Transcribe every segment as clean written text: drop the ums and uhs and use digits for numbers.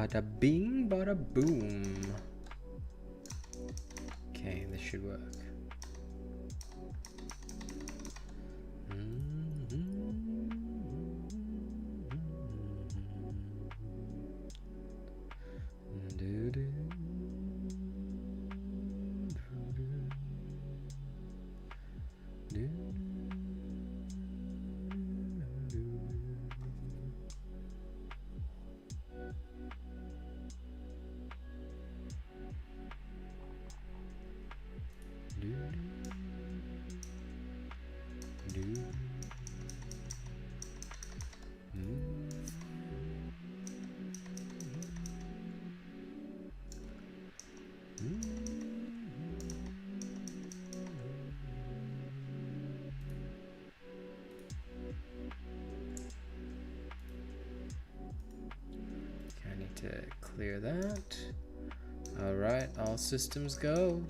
Bada bing, bada boom. Okay, this should work. I need to clear that. All right, all systems go.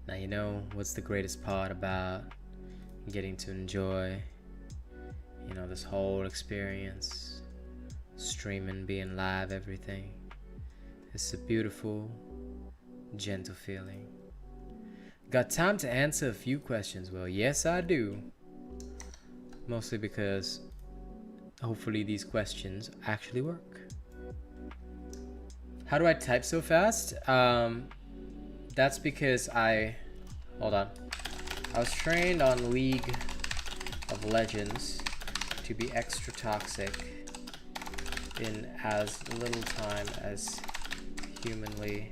Now you know what's the greatest part about getting to enjoy, you know, this whole experience, streaming, being live, everything. It's a beautiful, gentle feeling. Got time to answer a few questions? Well, yes, I do. Mostly because hopefully these questions actually work. How do I type so fast? That's because hold on. I was trained on League of Legends to be extra toxic in as little time as humanly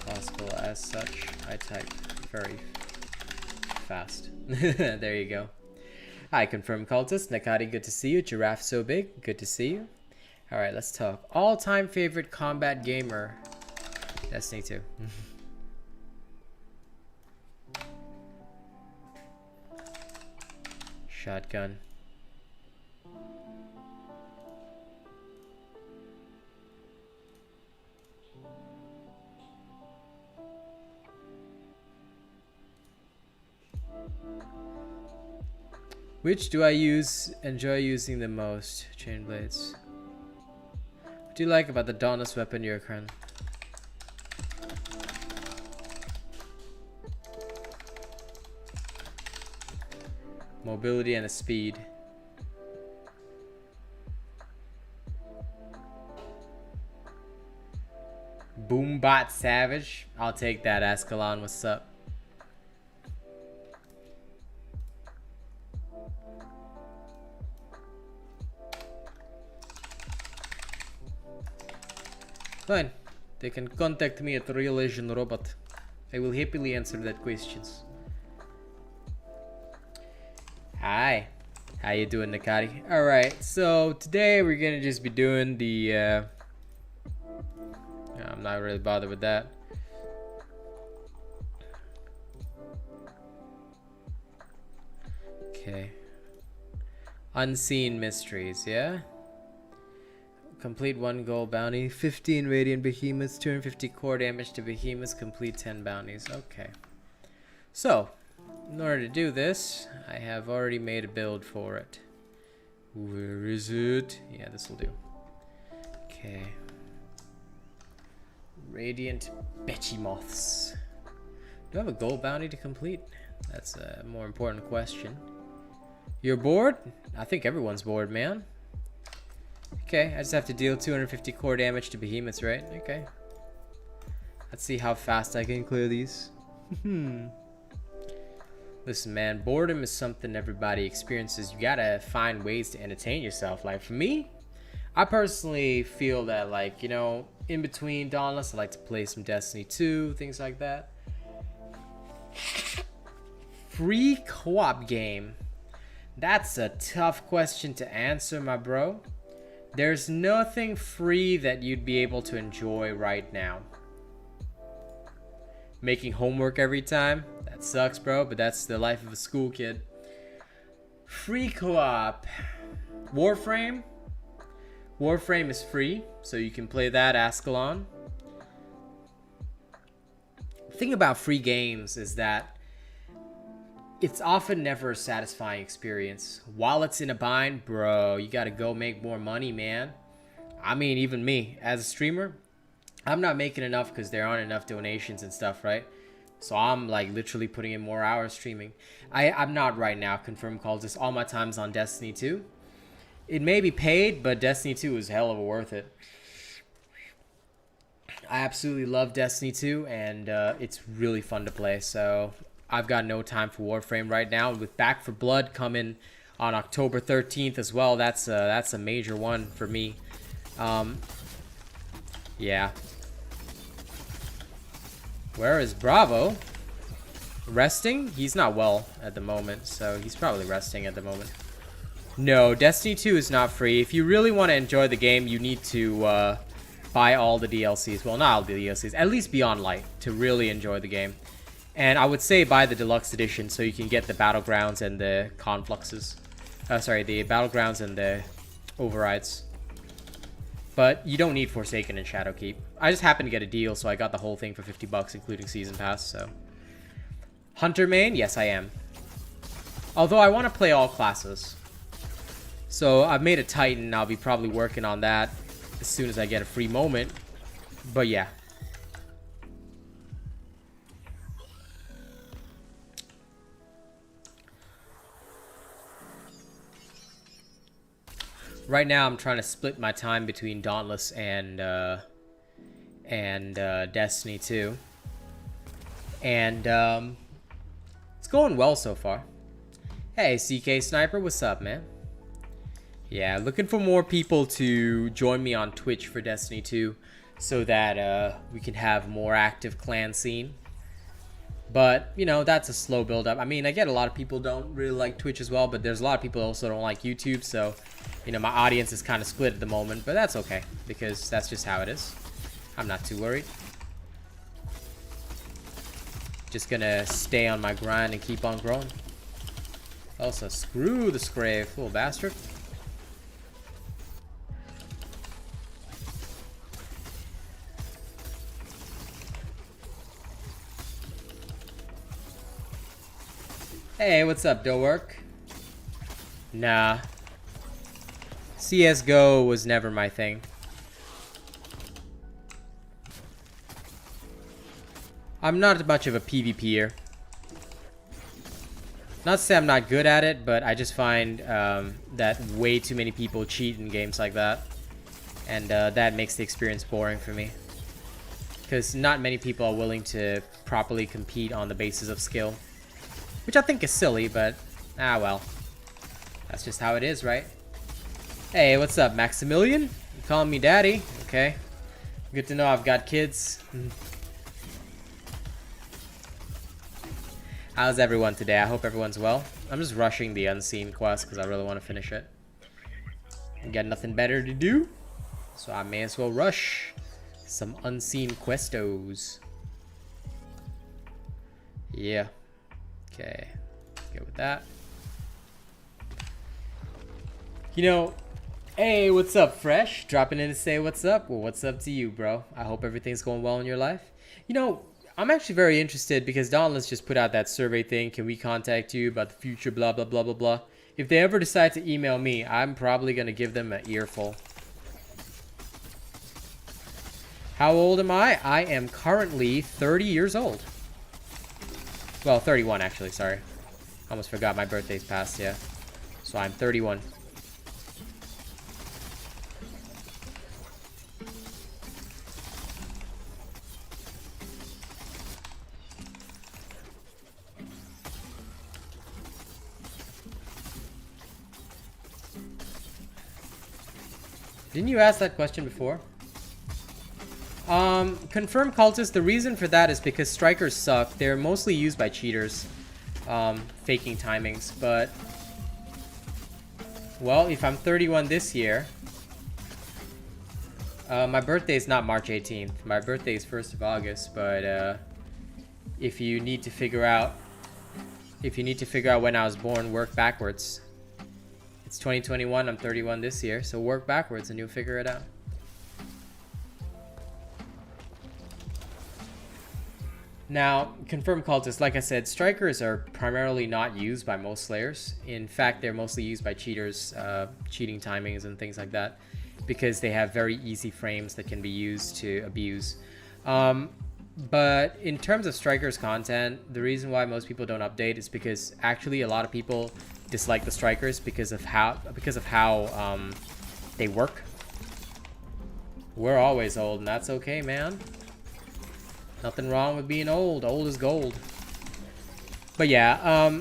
possible. As such, I type very fast. There you go. Hi, confirmed cultist. Nakati, good to see you. Giraffe so big, good to see you. All right, let's talk. All-time favorite combat gamer. Destiny 2. Shotgun. Which do I enjoy using the most? Chain blades. What do you like about the Dauntless weapon, Yurkran? Mobility and a speed. Boombot Savage. I'll take that, Ascalon. What's up? Fine. They can contact me at RealAsianRobot. I will happily answer that questions. Hi. How you doing, Nakati? Alright, so today we're gonna just be doing the I'm not really bothered with that. Okay. Unseen Mysteries, yeah? Complete 1 gold bounty, 15 radiant behemoths, 250 core damage to behemoths, complete 10 bounties. Okay. So, in order to do this, I have already made a build for it. Where is it? Yeah, this will do. Okay. Radiant behemoths. Do I have a gold bounty to complete? That's a more important question. You're bored? I think everyone's bored, man. Okay, I just have to deal 250 core damage to behemoths, right? Okay. Let's see how fast I can clear these. Listen, man, boredom is something everybody experiences. You gotta find ways to entertain yourself. Like, for me, I personally feel that, like, you know, in between Dauntless, I like to play some Destiny 2, things like that. Free co-op game. That's a tough question to answer, my bro. There's nothing free that you'd be able to enjoy right now. Making homework every time? That sucks, bro, but that's the life of a school kid. Free co-op. Warframe? Warframe is free, so you can play that, Ascalon. The thing about free games is that it's often never a satisfying experience. While it's in a bind, bro, you gotta go make more money, man. I mean, even me, as a streamer, I'm not making enough because there aren't enough donations and stuff, right? So I'm like literally putting in more hours streaming. I'm not right now, confirmed calls this. All my time's on Destiny 2. It may be paid, but Destiny 2 is hell of a worth it. I absolutely love Destiny 2, and it's really fun to play. So I've got no time for Warframe right now. With Back for Blood coming on October 13th as well, that's a major one for me. Yeah. Where is Bravo? Resting? He's not well at the moment, so he's probably resting at the moment. No, Destiny 2 is not free. If you really want to enjoy the game, you need to buy all the DLCs. Well, not all the DLCs. At least Beyond Light to really enjoy the game. And I would say buy the Deluxe Edition so you can get the Battlegrounds and the Confluxes. Sorry, the Battlegrounds and the Overrides. But you don't need Forsaken and Shadowkeep. I just happened to get a deal, so I got the whole thing for 50 bucks, including Season Pass, so. Hunter main? Yes, I am. Although I want to play all classes. So I've made a Titan. I'll be probably working on that as soon as I get a free moment. But yeah. Right now I'm trying to split my time between Dauntless and Destiny 2. And it's going well so far. Hey, CK Sniper, what's up, man? Yeah, looking for more people to join me on Twitch for Destiny 2 so that we can have more active clan scene. But, you know, that's a slow build up. I mean, I get a lot of people don't really like Twitch as well, but there's a lot of people also don't like YouTube, so, you know, my audience is kind of split at the moment, but that's okay, because that's just how it is. I'm not too worried. Just gonna stay on my grind and keep on growing. Also, screw the Scrave, little bastard. Hey, what's up, Dowork? Nah. CSGO was never my thing. I'm not much of a PvPer. Not to say I'm not good at it, but I just find that way too many people cheat in games like that. And that makes the experience boring for me. Because not many people are willing to properly compete on the basis of skill. Which I think is silly, but ah well. That's just how it is, right? Hey, what's up, Maximilian? You calling me daddy? Okay. Good to know I've got kids. How's everyone today? I hope everyone's well. I'm just rushing the Unseen quest because I really want to finish it. I got nothing better to do, so I may as well rush some Unseen questos. Yeah. Okay. Good with that. You know, hey, what's up, Fresh? Dropping in to say what's up. Well, what's up to you, bro? I hope everything's going well in your life. You know, I'm actually very interested because Dauntless just put out that survey thing. Can we contact you about the future, blah, blah, blah, blah, blah. If they ever decide to email me, I'm probably going to give them an earful. How old am I? I am currently 30 years old. Well, 31 actually, sorry. Almost forgot my birthday's passed, yeah. So I'm 31. Didn't you ask that question before? Confirm cultists, the reason for that is because strikers suck. They're mostly used by cheaters, faking timings, but well, if I'm 31 this year, My birthday is not March 18th. My birthday is 1st of August, but if you need to figure out when I was born, work backwards. It's 2021, I'm 31 this year, so work backwards and you'll figure it out. Now, confirmed cultists, like I said, strikers are primarily not used by most slayers. In fact, they're mostly used by cheaters, cheating timings and things like that, because they have very easy frames that can be used to abuse. But in terms of strikers content, the reason why most people don't update is because actually a lot of people dislike the strikers because of how they work. We're always old, and that's okay, man. Nothing wrong with being old. Old is gold. But yeah,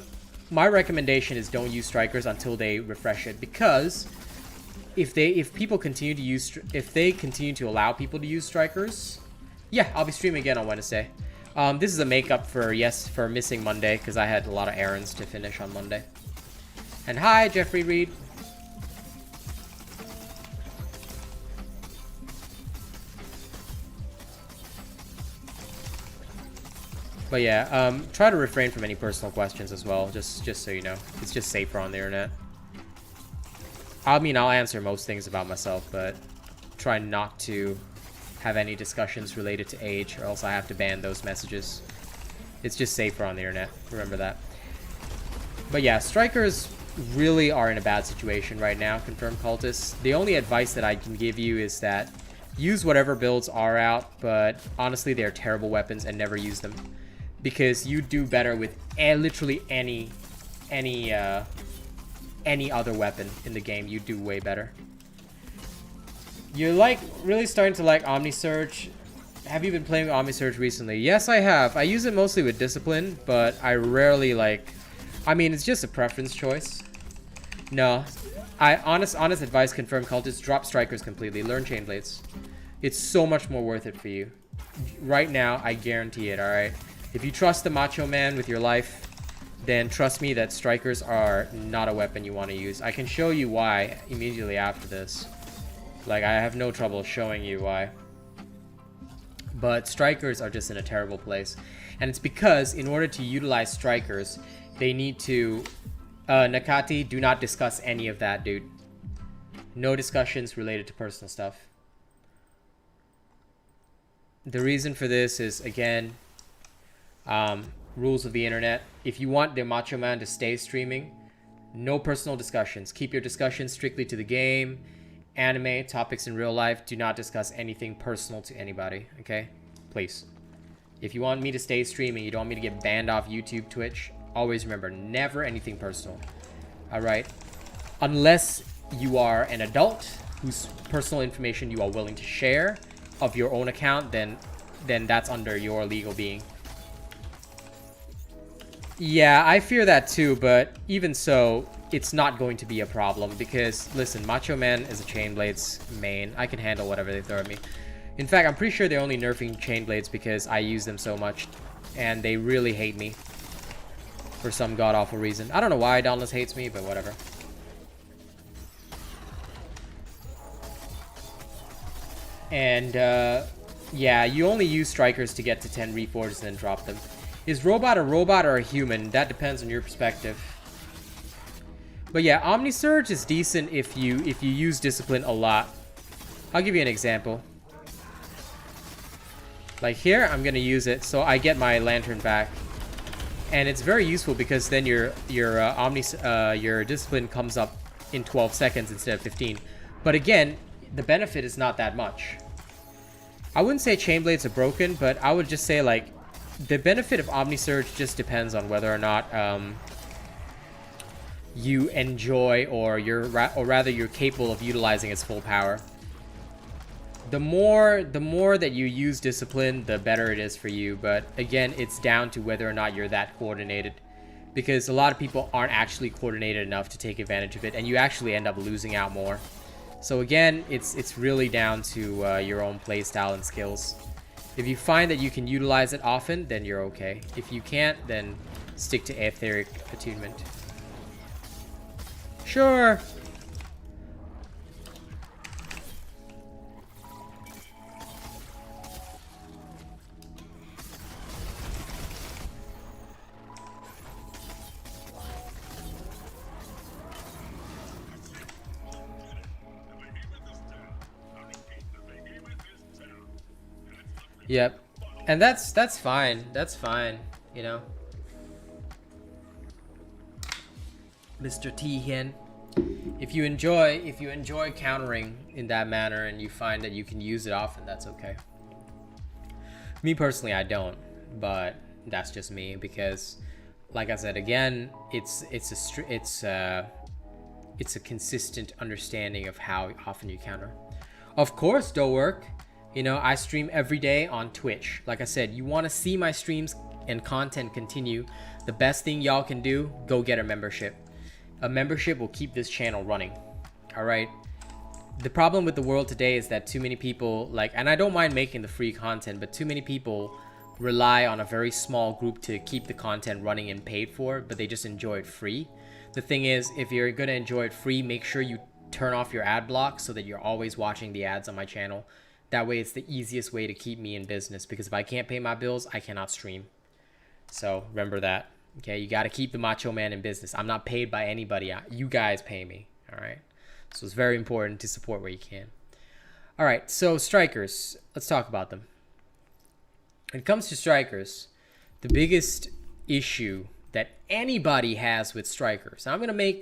my recommendation is don't use strikers until they refresh it, because if people continue to use, if they continue to allow people to use strikers, yeah, I'll be streaming again on Wednesday. This is a makeup for missing Monday, because I had a lot of errands to finish on Monday. And hi, Jeffrey Reed. But yeah, try to refrain from any personal questions as well, just so you know. It's just safer on the internet. I mean, I'll answer most things about myself, but try not to have any discussions related to age, or else I have to ban those messages. It's just safer on the internet, remember that. But yeah, strikers really are in a bad situation right now, confirmed cultists. The only advice that I can give you is that use whatever builds are out, but honestly, they're terrible weapons and never use them. Because you do better with literally any other weapon in the game. You do way better. You're like really starting to like Omnisurge. Have you been playing with Omnisurge recently? Yes, I have. I use it mostly with Discipline, but I rarely like. I mean, it's just a preference choice. No, honest advice, confirmed cultists, drop strikers completely. Learn chain blades. It's so much more worth it for you. Right now, I guarantee it. All right. If you trust the Macho Man with your life, then trust me that strikers are not a weapon you want to use. I can show you why immediately after this. Like, I have no trouble showing you why. But strikers are just in a terrible place. And it's because in order to utilize strikers, they need to... Nakati, do not discuss any of that, dude. No discussions related to personal stuff. The reason for this is, again... rules of the internet. If you want the Macho Man to stay streaming, no personal discussions. Keep your discussions strictly to the game, anime, topics in real life. Do not discuss anything personal to anybody, okay? Please. If you want me to stay streaming, you don't want me to get banned off YouTube, Twitch, always remember, never anything personal. Alright? Unless you are an adult whose personal information you are willing to share of your own account, then that's under your legal being. Yeah, I fear that too, but even so, it's not going to be a problem because, listen, Macho Man is a Chain Blades main. I can handle whatever they throw at me. In fact, I'm pretty sure they're only nerfing Chain Blades because I use them so much, and they really hate me for some god-awful reason. I don't know why Dauntless hates me, but whatever. And, yeah, you only use strikers to get to 10 reforges and then drop them. Is robot a robot or a human? That depends on your perspective. But yeah, Omnisurge is decent if you use Discipline a lot. I'll give you an example. Like here, I'm gonna use it so I get my lantern back, and it's very useful because then your Discipline comes up in 12 seconds instead of 15. But again, the benefit is not that much. I wouldn't say Chain Blades are broken, but I would just say like the benefit of Omnisurge just depends on whether or not you enjoy or rather you're capable of utilizing its full power. The more that you use Discipline, the better it is for you. But again, it's down to whether or not you're that coordinated, because a lot of people aren't actually coordinated enough to take advantage of it, and you actually end up losing out more. So again, it's really down to your own playstyle and skills. If you find that you can utilize it often, then you're okay. If you can't, then stick to Etheric Attunement. Sure. Yep. And that's fine. That's fine, you know. Mr. T Hen. If you enjoy countering in that manner and you find that you can use it often, that's okay. Me personally, I don't, but that's just me because, like I said again, it's a consistent understanding of how often you counter. Of course, do work. You know, I stream every day on Twitch. Like I said, you want to see my streams and content continue. The best thing y'all can do, go get a membership. A membership will keep this channel running. All right. The problem with the world today is that too many people and I don't mind making the free content, but too many people rely on a very small group to keep the content running and paid for, but they just enjoy it free. The thing is, if you're going to enjoy it free, make sure you turn off your ad block so that you're always watching the ads on my channel. That way it's the easiest way to keep me in business, because if I can't pay my bills, I cannot stream. So remember that. Okay, you got to keep the Macho Man in business. I'm not paid by anybody. You guys pay me. All right. So it's very important to support where you can. All right. So strikers, let's talk about them. When it comes to strikers, the biggest issue that anybody has with strikers, I'm going to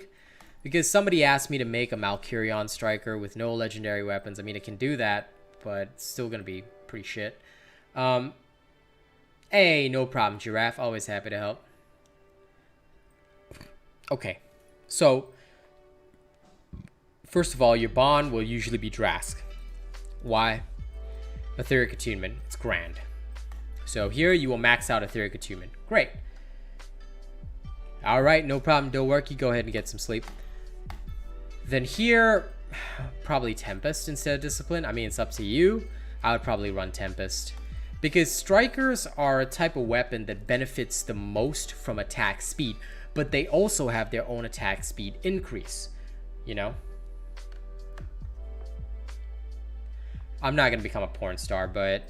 because somebody asked me to make a Malkurion striker with no legendary weapons. I mean, it can do that, but it's still going to be pretty shit. Hey, no problem, Giraffe. Always happy to help. Okay, so first of all, your bond will usually be Drask. Why? Etheric Attunement. It's grand. So here you will max out Etheric Attunement. Great. All right, no problem. Don't work. You go ahead and get some sleep. Then here, probably Tempest instead of Discipline. I mean, it's up to you. I would probably run Tempest, because strikers are a type of weapon that benefits the most from attack speed, but they also have their own attack speed increase, you know? I'm not going to become a porn star, but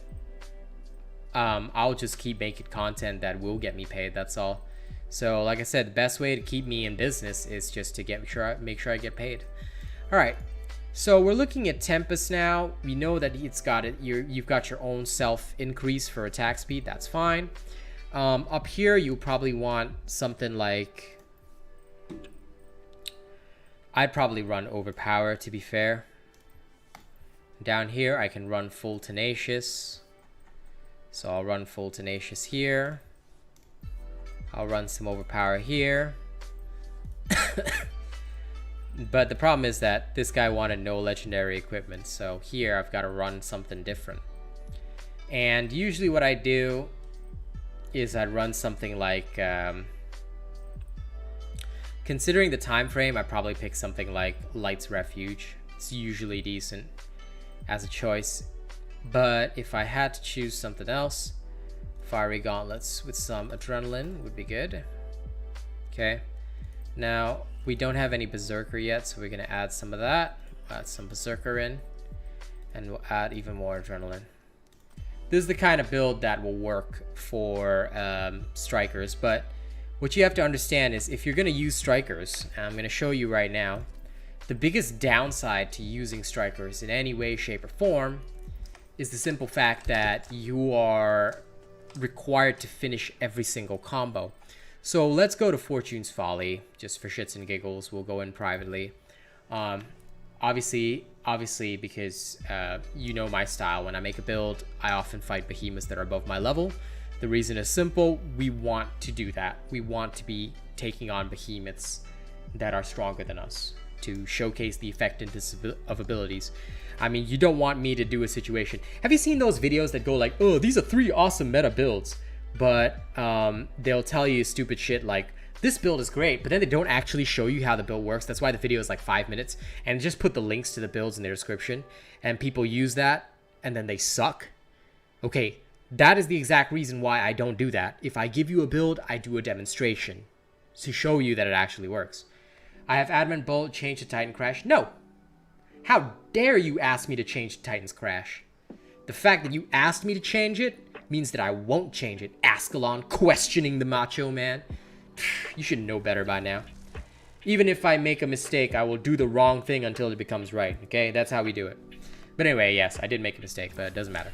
I'll just keep making content that will get me paid, that's all. So like I said, the best way to keep me in business is just to make sure I get paid. All right, so we're looking at Tempest now. We know that you've got your own self increase for attack speed, that's fine. Up here, you probably want something like... I'd probably run Overpower, to be fair. Down here, I can run Full Tenacious. So I'll run Full Tenacious here. I'll run some Overpower here. But the problem is that this guy wanted no legendary equipment. So here, I've got to run something different. And usually what I do is I'd run something like, considering the time frame, I'd probably pick something like Light's Refuge. It's usually decent as a choice, but if I had to choose something else, Fiery Gauntlets with some Adrenaline would be good. Okay, now we don't have any Berserker yet, so we're gonna add some of that, add some Berserker in, and we'll add even more Adrenaline. This is the kind of build that will work for strikers, but what you have to understand is if you're going to use strikers, and I'm going to show you right now, the biggest downside to using strikers in any way, shape, or form is the simple fact that you are required to finish every single combo. So let's go to Fortune's Folly, just for shits and giggles. We'll go in privately. Obviously, because you know my style. When I make a build, I often fight behemoths that are above my level. The reason is simple. We want to do that. We want to be taking on behemoths that are stronger than us to showcase the effectiveness of abilities. I mean, you don't want me to do a situation. Have you seen those videos that go like, oh, these are 3 awesome meta builds, but they'll tell you stupid shit like, this build is great, but then they don't actually show you how the build works. That's why the video is like 5 minutes, and just put the links to the builds in their description, and people use that and then they suck. Okay, that is the exact reason why I don't do that. If I give you a build, I do a demonstration to show you that it actually works. I have Adamant Bolt change to Titan Crash. No. How dare you ask me to change to Titan's Crash? The fact that you asked me to change it means that I won't change it. Ascalon questioning the Macho Man. You should know better by now. Even if I make a mistake, I will do the wrong thing until it becomes right. Okay, that's how we do it. But anyway, yes, I did make a mistake, but it doesn't matter.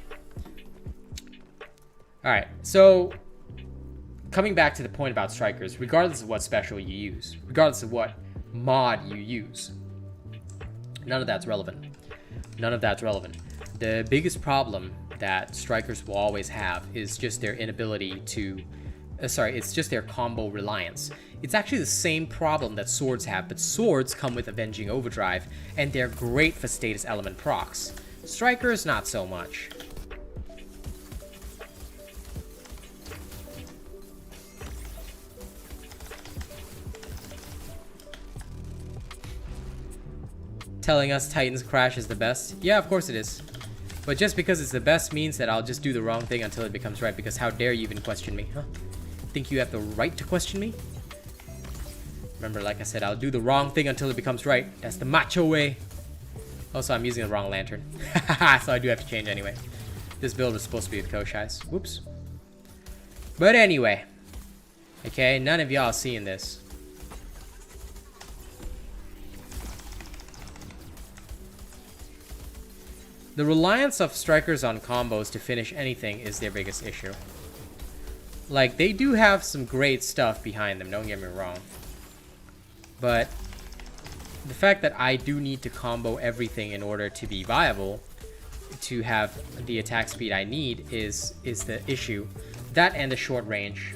All right, so coming back to the point about strikers, regardless of what special you use, regardless of what mod you use, none of that's relevant. None of that's relevant. The biggest problem that strikers will always have is just their inability to, it's just their combo reliance. It's actually the same problem that swords have, but swords come with Avenging Overdrive, and they're great for status element procs. Strikers, not so much. Telling us Titan's Crash is the best? Yeah, of course it is. But just because it's the best means that I'll just do the wrong thing until it becomes right, because how dare you even question me, huh? Think you have the right to question me? Remember, like I said, I'll do the wrong thing until it becomes right. That's the macho way. Also, I'm using the wrong lantern. So I do have to change anyway. This build is supposed to be with Koshai's. Whoops. But anyway. Okay, none of y'all seeing this. The reliance of strikers on combos to finish anything is their biggest issue. Like, they do have some great stuff behind them, don't get me wrong. But the fact that I do need to combo everything in order to be viable, to have the attack speed I need, is the issue. That and the short range.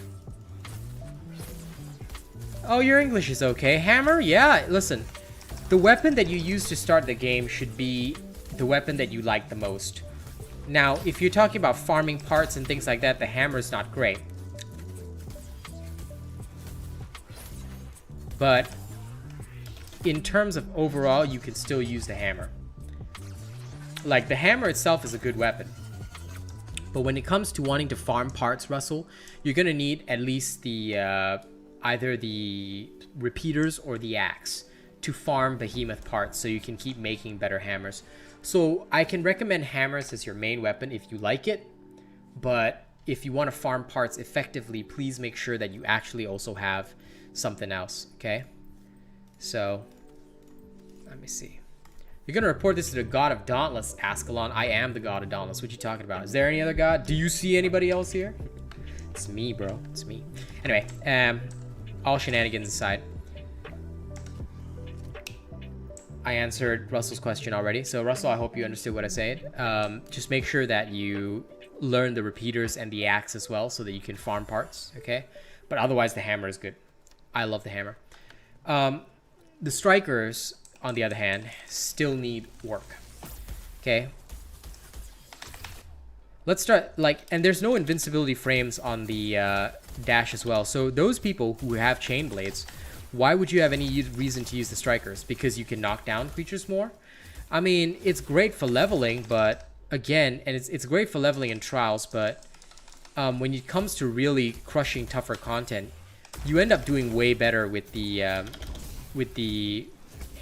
Oh, your English is okay. Hammer? Yeah, listen. The weapon that you use to start the game should be the weapon that you like the most. Now, if you're talking about farming parts and things like that, the hammer is not great. But in terms of overall, you can still use the hammer. Like, the hammer itself is a good weapon. But when it comes to wanting to farm parts, Russell, you're gonna need at least the either the repeaters or the axe to farm behemoth parts so you can keep making better hammers. So I can recommend hammers as your main weapon if you like it, but if you want to farm parts effectively, please make sure that you actually also have something else, okay? So, let me see. You're going to report this to the god of Dauntless, Ascalon. I am the god of Dauntless. What you talking about? Is there any other god? Do you see anybody else here? It's me, bro. It's me. Anyway, all shenanigans aside. I answered Russell's question already. So, Russell, I hope you understood what I said. Just make sure that you learn the repeaters and the axe as well so that you can farm parts, okay? But otherwise, the hammer is good. I love the hammer. The strikers, on the other hand, still need work, okay? Let's start, like, and there's no invincibility frames on the dash as well. So those people who have chain blades, why would you have any reason to use the strikers? Because you can knock down creatures more? I mean, it's great for leveling, but again, and it's great for leveling in trials, but when it comes to really crushing tougher content, you end up doing way better with the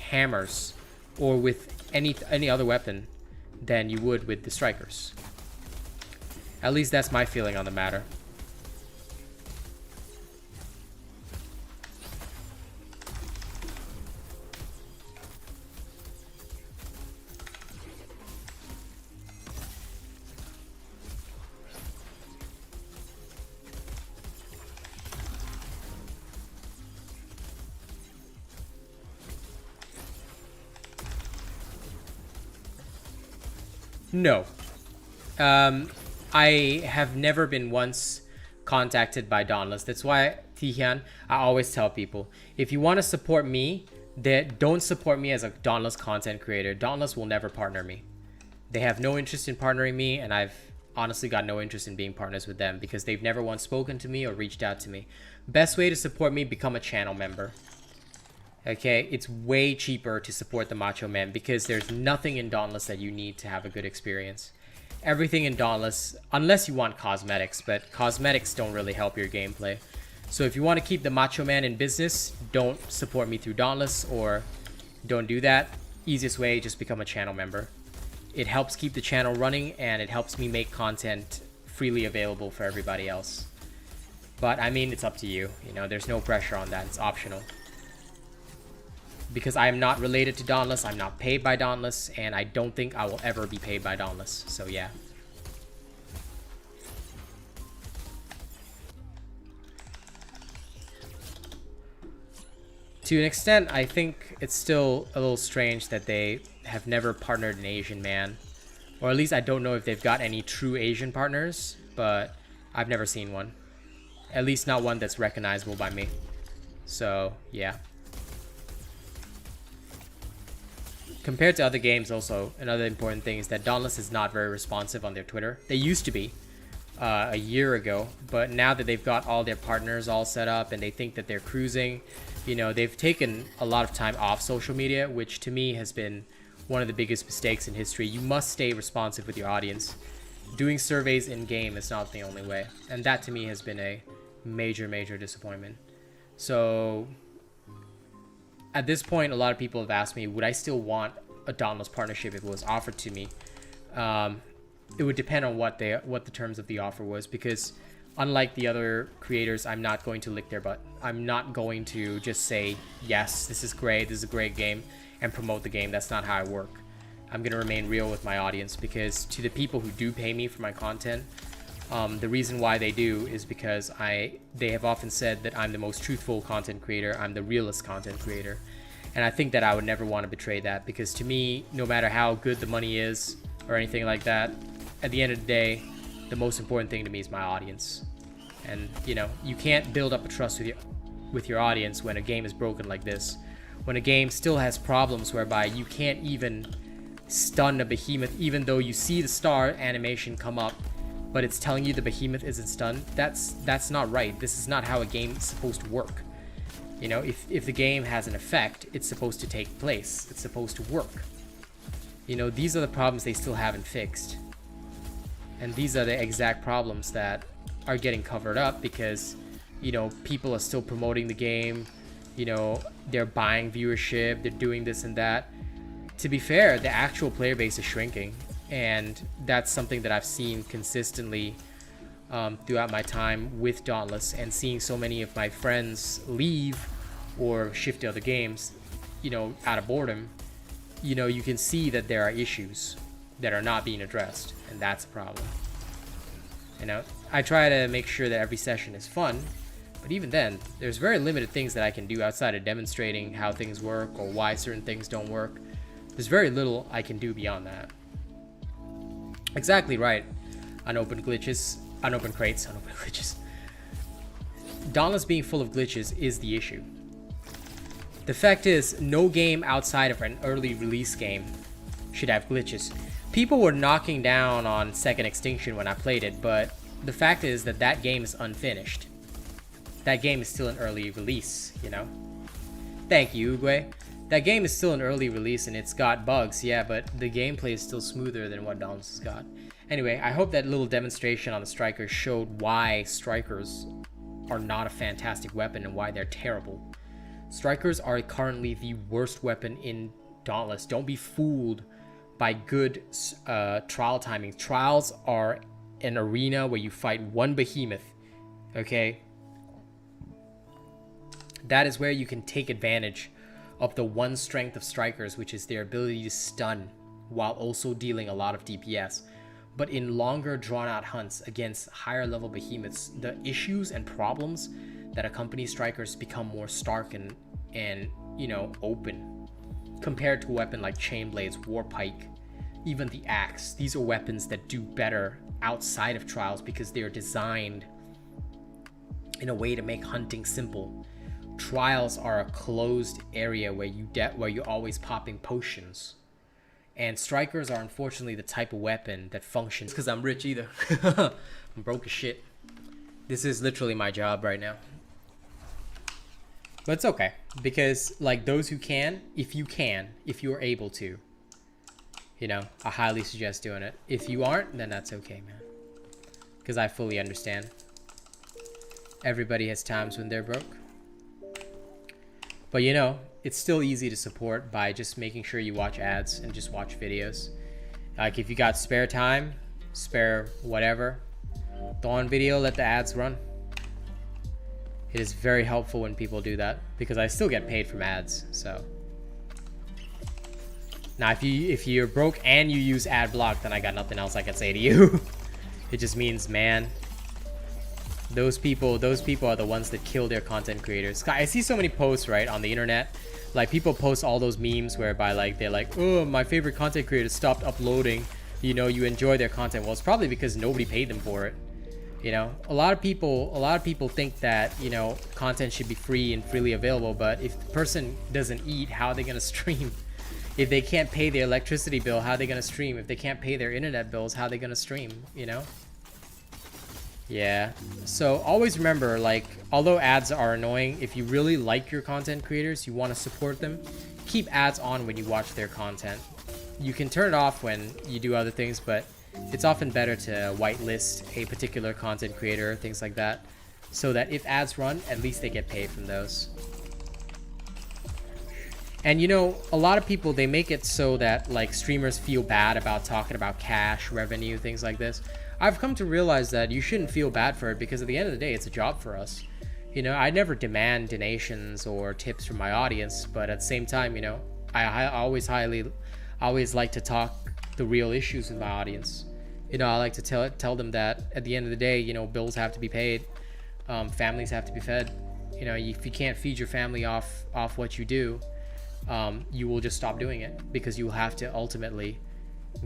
hammers or with any other weapon than you would with the strikers. At least that's my feeling on the matter. No. I have never been once contacted by Dauntless. That's why, Tihan, I always tell people, if you want to support me, don't support me as a Dauntless content creator. Dauntless will never partner me. They have no interest in partnering me, and I've honestly got no interest in being partners with them because they've never once spoken to me or reached out to me. Best way to support me, become a channel member. Okay, it's way cheaper to support the Macho Man because there's nothing in Dauntless that you need to have a good experience. Everything in Dauntless, unless you want cosmetics, but cosmetics don't really help your gameplay. So if you want to keep the Macho Man in business, don't support me through Dauntless or don't do that. Easiest way, just become a channel member. It helps keep the channel running and it helps me make content freely available for everybody else. But I mean, it's up to you. You know, there's no pressure on that. It's optional. Because I am not related to Dauntless, I'm not paid by Dauntless, and I don't think I will ever be paid by Dauntless. So yeah. To an extent, I think it's still a little strange that they have never partnered an Asian man. Or at least I don't know if they've got any true Asian partners, but I've never seen one. At least not one that's recognizable by me. So, yeah. Compared to other games also, another important thing is that Dauntless is not very responsive on their Twitter. They used to be a year ago, but now that they've got all their partners all set up and they think that they're cruising, you know, they've taken a lot of time off social media, which to me has been one of the biggest mistakes in history. You must stay responsive with your audience. Doing surveys in-game is not the only way, and that to me has been a major disappointment. So at this point, a lot of people have asked me, would I still want a Dauntless partnership if it was offered to me? It would depend on what the terms of the offer was, because unlike the other creators, I'm not going to lick their butt. I'm not going to just say, yes, this is great, this is a great game, and promote the game. That's not how I work. I'm going to remain real with my audience, because to the people who do pay me for my content, the reason why they do is because they have often said that I'm the most truthful content creator, I'm the realest content creator, and I think that I would never want to betray that, because to me, no matter how good the money is or anything like that, at the end of the day, the most important thing to me is my audience. And you know, you can't build up a trust with your audience when a game is broken like this, when a game still has problems whereby you can't even stun a behemoth even though you see the star animation come up, but it's telling you the behemoth isn't stunned. That's not right. This is not how a game is supposed to work. You know, if the game has an effect, it's supposed to take place. It's supposed to work. You know, these are the problems they still haven't fixed. And these are the exact problems that are getting covered up because, you know, people are still promoting the game. You know, they're buying viewership, they're doing this and that. To be fair, the actual player base is shrinking. And that's something that I've seen consistently throughout my time with Dauntless, and seeing so many of my friends leave or shift to other games, you know, out of boredom. You know, you can see that there are issues that are not being addressed, and that's a problem. You know, I try to make sure that every session is fun, but even then, there's very limited things that I can do outside of demonstrating how things work or why certain things don't work. There's very little I can do beyond that. Exactly right. Unopened glitches, unopened crates, unopened glitches. Dauntless being full of glitches is the issue. The fact is, no game outside of an early release game should have glitches. People were knocking down on Second Extinction when I played it, but the fact is that that game is unfinished. That game is still an early release, you know? Thank you, Uguay. That game is still an early release and it's got bugs, yeah, but the gameplay is still smoother than what Dauntless has got. Anyway, I hope that little demonstration on the Strikers showed why Strikers are not a fantastic weapon and why they're terrible. Strikers are currently the worst weapon in Dauntless. Don't be fooled by good trial timing. Trials are an arena where you fight one behemoth, okay? That is where you can take advantage of the one strength of Strikers, which is their ability to stun while also dealing a lot of DPS. But in longer drawn-out hunts against higher level behemoths, the issues and problems that accompany Strikers become more stark and you know, open. Compared to a weapon like Chainblades, Warpike, even the Axe. These are weapons that do better outside of trials because they are designed in a way to make hunting simple. Trials are a closed area where you're always popping potions. And Strikers are unfortunately the type of weapon that functions. Because I'm rich either. I'm broke as shit. This is literally my job right now. But it's okay, because like those who can, if you're able to, you know, I highly suggest doing it. If you aren't, then that's okay, man. Because I fully understand. Everybody has times when they're broke. But you know, it's still easy to support by just making sure you watch ads and just watch videos. Like if you got spare time, spare whatever, go on video, let the ads run. It is very helpful when people do that because I still get paid from ads. So now if you're broke and you use ad block, then I got nothing else I can say to you. It just means, man, Those people are the ones that kill their content creators. I see so many posts, right, on the internet. Like, people post all those memes whereby, like, they're like, oh, my favorite content creator stopped uploading. You know, you enjoy their content. Well, it's probably because nobody paid them for it. You know, a lot of people think that, you know, content should be free and freely available. But if the person doesn't eat, how are they gonna stream? If they can't pay their electricity bill, how are they gonna stream? If they can't pay their internet bills, how are they gonna stream? You know? Yeah. So always remember, like, although ads are annoying, if you really like your content creators, you want to support them, keep ads on when you watch their content. You can turn it off when you do other things, but it's often better to whitelist a particular content creator, things like that, so that if ads run, at least they get paid from those. And you know, a lot of people, they make it so that, like, streamers feel bad about talking about cash, revenue, things like this. I've come to realize that you shouldn't feel bad for it, because at the end of the day, it's a job for us. You know, I never demand donations or tips from my audience, but at the same time, you know, I always like to talk the real issues with my audience. You know, I like to tell them that at the end of the day, you know, bills have to be paid, families have to be fed. You know, if you can't feed your family off what you do, you will just stop doing it, because you will have to ultimately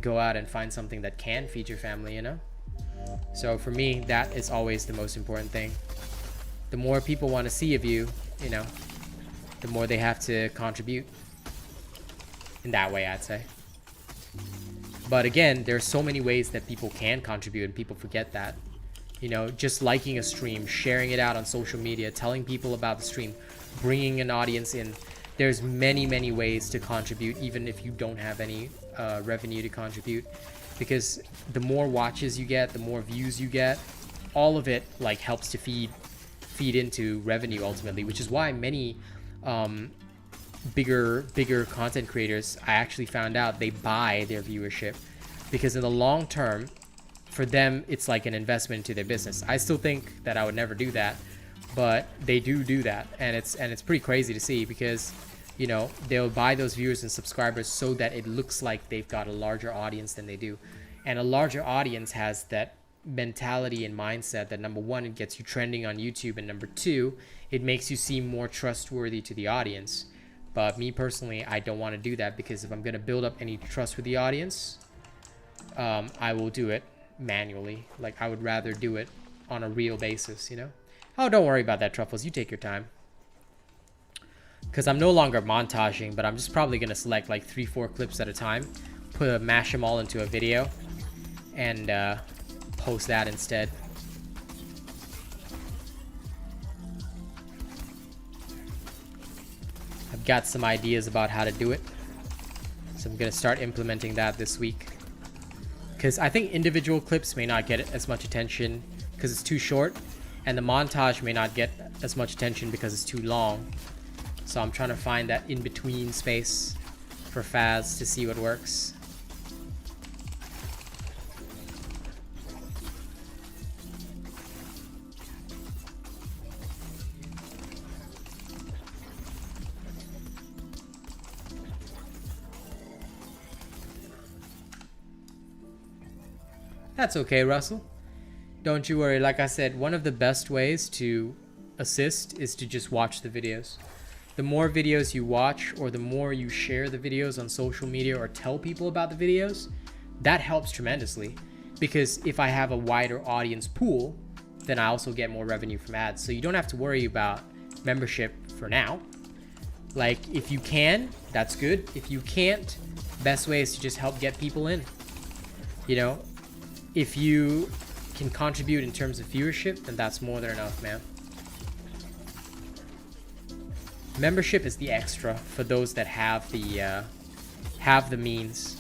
go out and find something that can feed your family, you know? So for me, that is always the most important thing. The more people want to see of you, you know, the more they have to contribute. In that way, I'd say. But again, there's so many ways that people can contribute, and people forget that. You know, just liking a stream, sharing it out on social media, telling people about the stream, bringing an audience in. There's many ways to contribute, even if you don't have any revenue to contribute, because the more watches you get, the more views you get, all of it, like, helps to feed into revenue ultimately, which is why many bigger content creators, I actually found out, they buy their viewership, because in the long term, for them, it's like an investment into their business. I still think that I would never do that, but they do that, and it's pretty crazy to see, because, you know, they'll buy those viewers and subscribers so that it looks like they've got a larger audience than they do. And a larger audience has that mentality and mindset that, number one, it gets you trending on YouTube, and number two, it makes you seem more trustworthy to the audience. But me personally, I don't want to do that, because if I'm going to build up any trust with the audience, I will do it manually. Like, I would rather do it on a real basis, you know? Oh, don't worry about that, Truffles. You take your time. Because I'm no longer montaging, but I'm just probably going to select like 3-4 clips at a time, mash them all into a video, and post that instead. I've got some ideas about how to do it, so I'm going to start implementing that this week. Because I think individual clips may not get as much attention because it's too short, and the montage may not get as much attention because it's too long. So I'm trying to find that in-between space for Faz to see what works. That's okay, Russell. Don't you worry. Like I said, one of the best ways to assist is to just watch the videos. The more videos you watch, or the more you share the videos on social media or tell people about the videos, that helps tremendously. Because if I have a wider audience pool, then I also get more revenue from ads. So you don't have to worry about membership for now. Like, if you can, that's good. If you can't, best way is to just help get people in. You know, if you can contribute in terms of viewership, then that's more than enough, man. Membership is the extra for those that have the means.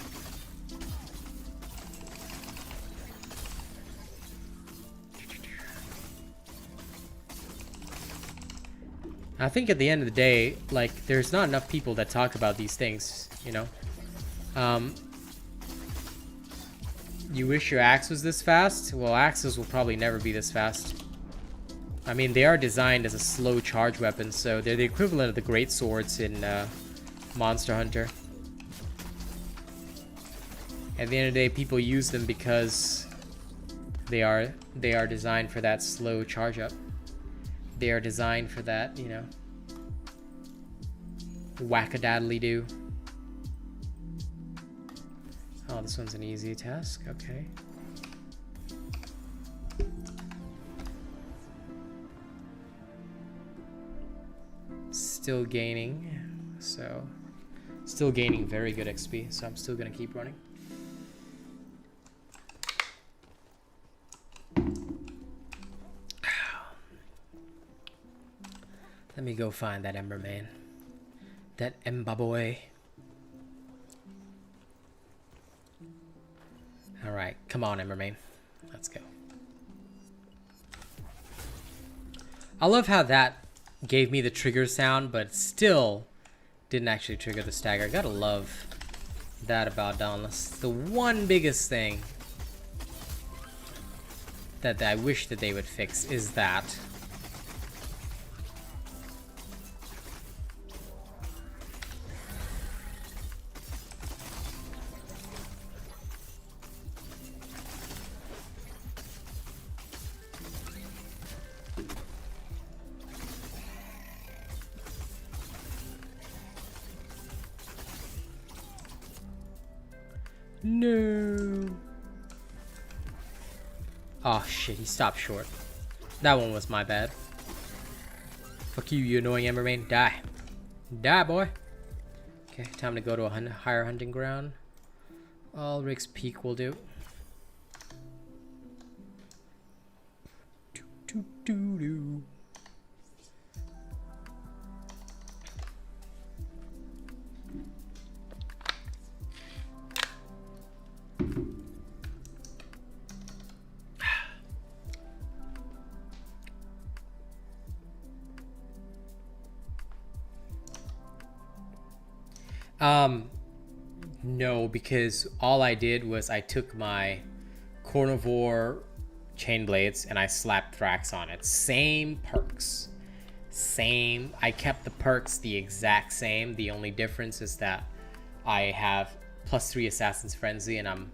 I think at the end of the day, like, there's not enough people that talk about these things, you know. You wish your axe was this fast? Well, axes will probably never be this fast. I mean, they are designed as a slow charge weapon, so they're the equivalent of the great swords in Monster Hunter. At the end of the day, people use them because They are designed for that slow charge up. They are designed for that, you know, whack-a-daddly-do. Oh, this one's an easy task. Okay. Still gaining, so still gaining very good XP, so I'm still gonna keep running. Let me go find that Ember Man. That Ember boy. Alright, come on, Ember Man. Let's go. I love how that gave me the trigger sound, but still didn't actually trigger the stagger. Gotta love that about Dauntless. The one biggest thing that I wish that they would fix is that. No. Oh shit, he stopped short. That one was my bad. Fuck you, you annoying Emberman. Die. Die, boy. Okay, time to go to a higher hunting ground. Ulrich's Peak will do. Do, do, do, do. No, because all I did was I took my Carnivore chain blades and I slapped Thrax on it. Same perks. Same. I kept the perks the exact same. The only difference is that I have +3 Assassin's Frenzy and I'm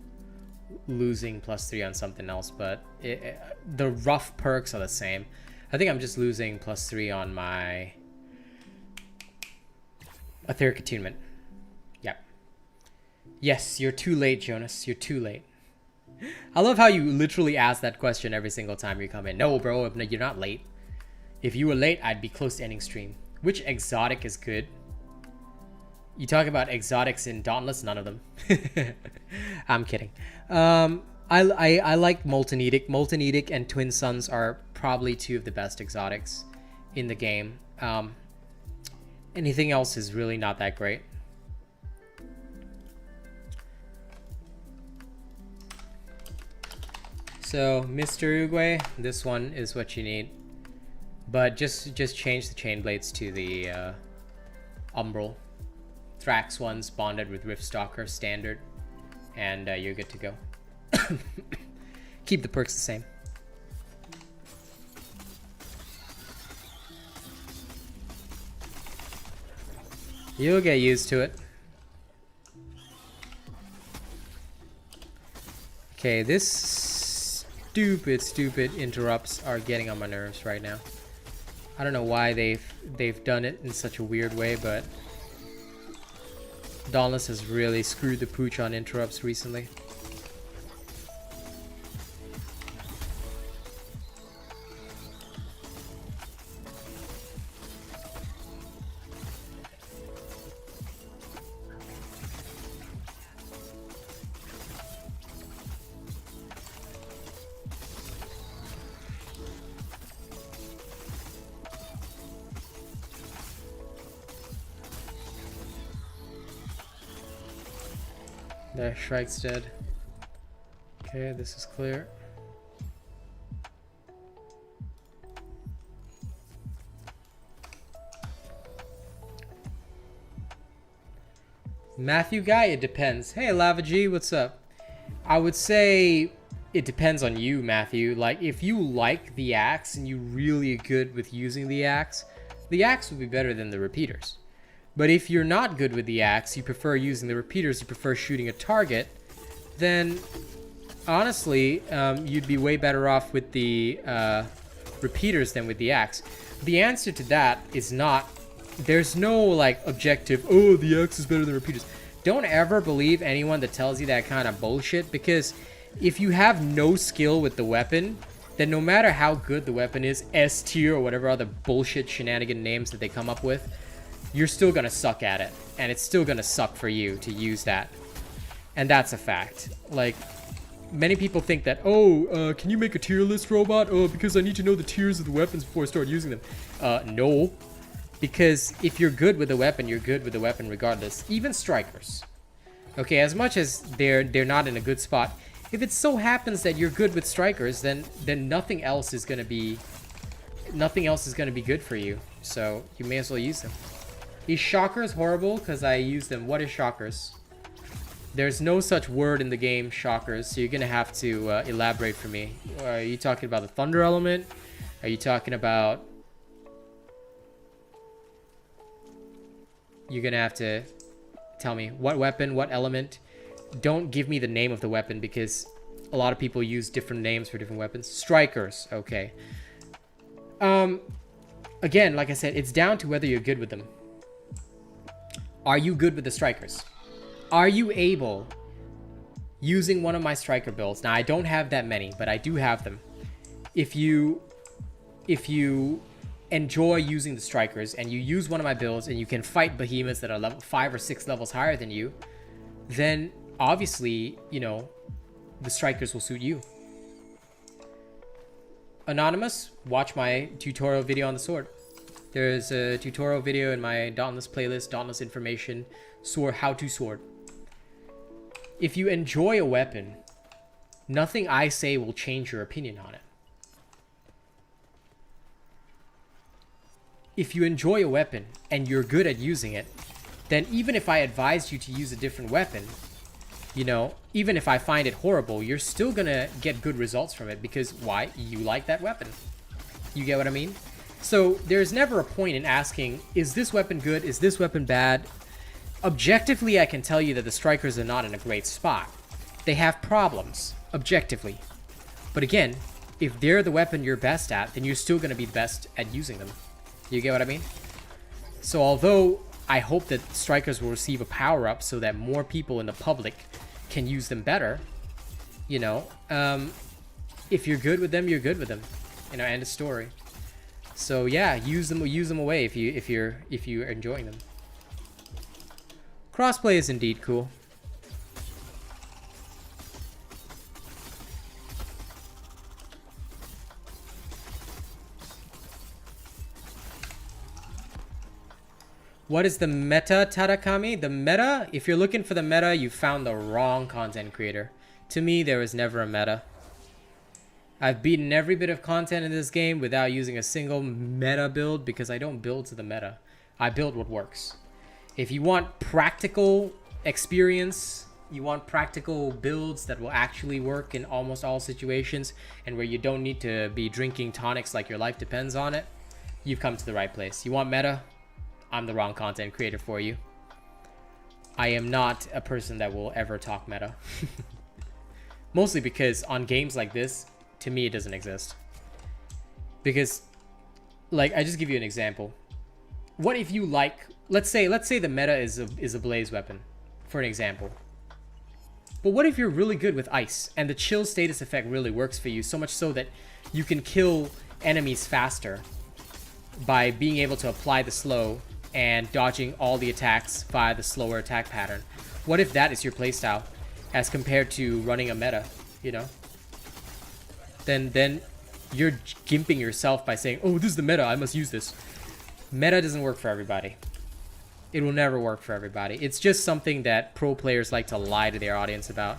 losing +3 on something else, but the rough perks are the same. I think I'm just losing +3 on my Etheric Attunement. Yep. Yes, you're too late, Jonas. You're too late. I love how you literally ask that question every single time you come in. No, bro, you're not late. If you were late, I'd be close to ending stream. Which exotic is good? You talk about exotics in Dauntless? None of them. I'm kidding. I like Molten Edict. Molten Edict and Twin Suns are probably two of the best exotics in the game. Anything else is really not that great. So, Mr. Uruguay, this one is what you need. But just change the chain blades to the Umbral. Thrax ones bonded with Riftstalker standard, and you're good to go. Keep the perks the same. You'll get used to it. Okay, this stupid interrupts are getting on my nerves right now. I don't know why they've done it in such a weird way, but Dauntless has really screwed the pooch on interrupts recently. There, Shrike's dead. Okay, this is clear. Matthew Guy, it depends. Hey, Lava G, what's up? I would say it depends on you, Matthew. Like, if you like the axe and you're really good with using the axe would be better than the repeaters. But if you're not good with the axe, you prefer using the repeaters, you prefer shooting a target, then honestly, you'd be way better off with the repeaters than with the axe. The answer to that is not, there's no like objective, oh, the axe is better than repeaters. Don't ever believe anyone that tells you that kind of bullshit, because if you have no skill with the weapon, then no matter how good the weapon is, S tier or whatever other bullshit shenanigan names that they come up with, you're still gonna suck at it, and it's still gonna suck for you to use that. And that's a fact. Like, many people think that, oh, can you make a tier list, robot? Oh, because I need to know the tiers of the weapons before I start using them. No. Because if you're good with a weapon, you're good with the weapon regardless. Even strikers. Okay, as much as they're not in a good spot, if it so happens that you're good with strikers, then nothing else is gonna be good for you. So you may as well use them. Is shockers horrible because I use them? What is shockers? There's no such word in the game, shockers, so you're gonna have to elaborate for me. Are you talking about the thunder element? Are you talking about... You're gonna have to tell me what weapon, what element. Don't give me the name of the weapon, because a lot of people use different names for different weapons. Strikers, okay. Again, like I said, it's down to whether you're good with them. Are you good with the strikers? Are you able, using one of my striker builds? Now, I don't have that many, but I do have them. If you enjoy using the strikers and you use one of my builds and you can fight behemoths that are level 5 or 6 levels higher than you, then obviously, you know, the strikers will suit you. Anonymous, watch my tutorial video on the sword. There's a tutorial video in my Dauntless playlist, Dauntless information, sword, how to sword. If you enjoy a weapon, nothing I say will change your opinion on it. If you enjoy a weapon and you're good at using it, then even if I advised you to use a different weapon, you know, even if I find it horrible, you're still gonna get good results from it, because why? You like that weapon. You get what I mean? So there's never a point in asking, is this weapon good? Is this weapon bad? Objectively, I can tell you that the strikers are not in a great spot. They have problems, objectively. But again, if they're the weapon you're best at, then you're still gonna be the best at using them. You get what I mean? So although I hope that strikers will receive a power-up so that more people in the public can use them better, you know, if you're good with them, you're good with them. You know, end of story. So yeah, use them away if you're enjoying them. Crossplay is indeed cool. What is the meta, Tarakami? The meta? If you're looking for the meta, you found the wrong content creator. To me, there was never a meta. I've beaten every bit of content in this game without using a single meta build, because I don't build to the meta. I build what works. If you want practical experience, you want practical builds that will actually work in almost all situations, and where you don't need to be drinking tonics like your life depends on it, you've come to the right place. You want meta? I'm the wrong content creator for you. I am not a person that will ever talk meta. Mostly because on games like this, to me, it doesn't exist. Because, like, I just give you an example. What if you like, let's say the meta is a blaze weapon, for an example. But what if you're really good with ice, and the chill status effect really works for you, so much so that you can kill enemies faster by being able to apply the slow and dodging all the attacks via the slower attack pattern? What if that is your playstyle as compared to running a meta, you know? Then you're gimping yourself by saying, oh, this is the meta, I must use this. Meta doesn't work for everybody. It will never work for everybody. It's just something that pro players like to lie to their audience about,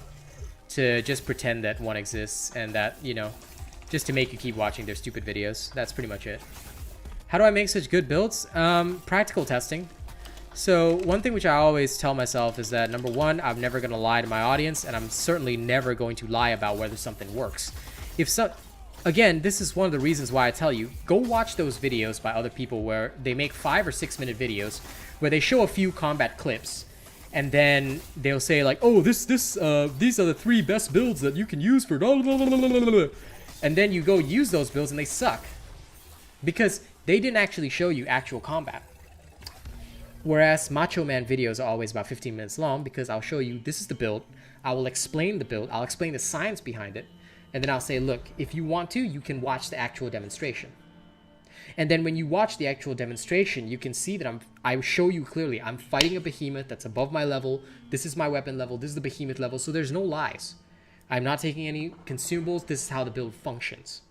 to just pretend that one exists, and that, you know, just to make you keep watching their stupid videos. That's pretty much it. How do I make such good builds? Practical testing. So one thing which I always tell myself is that, number one, I'm never going to lie to my audience, and I'm certainly never going to lie about whether something works. Again, this is one of the reasons why I tell you, go watch those videos by other people where they make 5 or 6 minute videos where they show a few combat clips, And then they'll say like, oh, these are the 3 best builds that you can use for blah, blah, blah, blah, blah, blah. And then you go use those builds and they suck. Because they didn't actually show you actual combat. Whereas Macho Man videos are always about 15 minutes long because I'll show you this is the build. I will explain the build. I'll explain the science behind it. And then I'll say, look, if you want to, you can watch the actual demonstration. And then when you watch the actual demonstration, you can see that I show you clearly, I'm fighting a behemoth that's above my level. This is my weapon level. This is the behemoth level. So there's no lies. I'm not taking any consumables. This is how the build functions.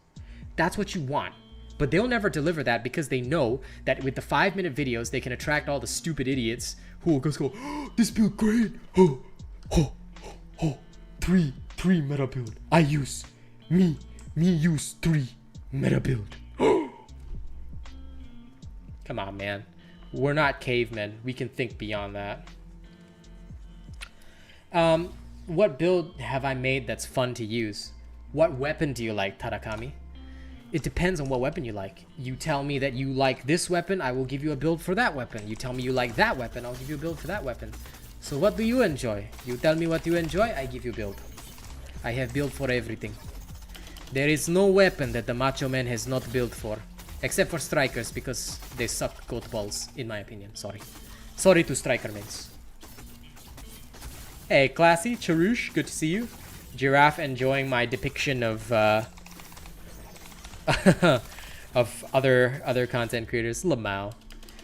That's what you want. But they'll never deliver that because they know that with the 5-minute videos, they can attract all the stupid idiots who will just go, oh, this build great. Oh, oh, oh, 3 meta build. I use, me use 3 meta build. Come on, man. We're not cavemen. We can think beyond that. What build have I made that's fun to use? What weapon do you like, Tarakami? It depends on what weapon you like. You tell me that you like this weapon, I will give you a build for that weapon. You tell me you like that weapon, I'll give you a build for that weapon. So what do you enjoy? You tell me what you enjoy, I give you build. I have build for everything. There is no weapon that the Macho Man has not built for. Except for strikers, because they suck goat balls, in my opinion. Sorry. Sorry to striker mates. Hey, Classy, Charush, good to see you. Giraffe enjoying my depiction of of other content creators. Lamau.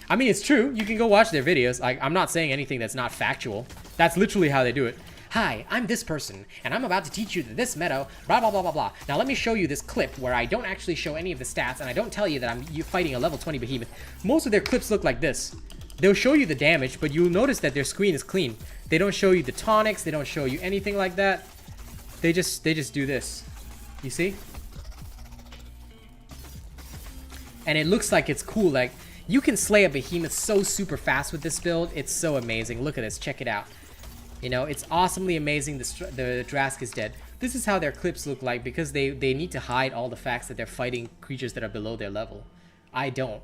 I mean, it's true. You can go watch their videos. I'm not saying anything that's not factual. That's literally how they do it. Hi, I'm this person, and I'm about to teach you this meta, blah, blah, blah, blah, blah. Now let me show you this clip where I don't actually show any of the stats, and I don't tell you that you're fighting a level 20 behemoth. Most of their clips look like this. They'll show you the damage, but you'll notice that their screen is clean. They don't show you the tonics, they don't show you anything like that. They just do this. You see? And it looks like it's cool. Like, you can slay a behemoth so super fast with this build. It's so amazing. Look at this. Check it out. You know, it's awesomely amazing. The Drask is dead. This is how their clips look like because they need to hide all the facts that they're fighting creatures that are below their level. I don't.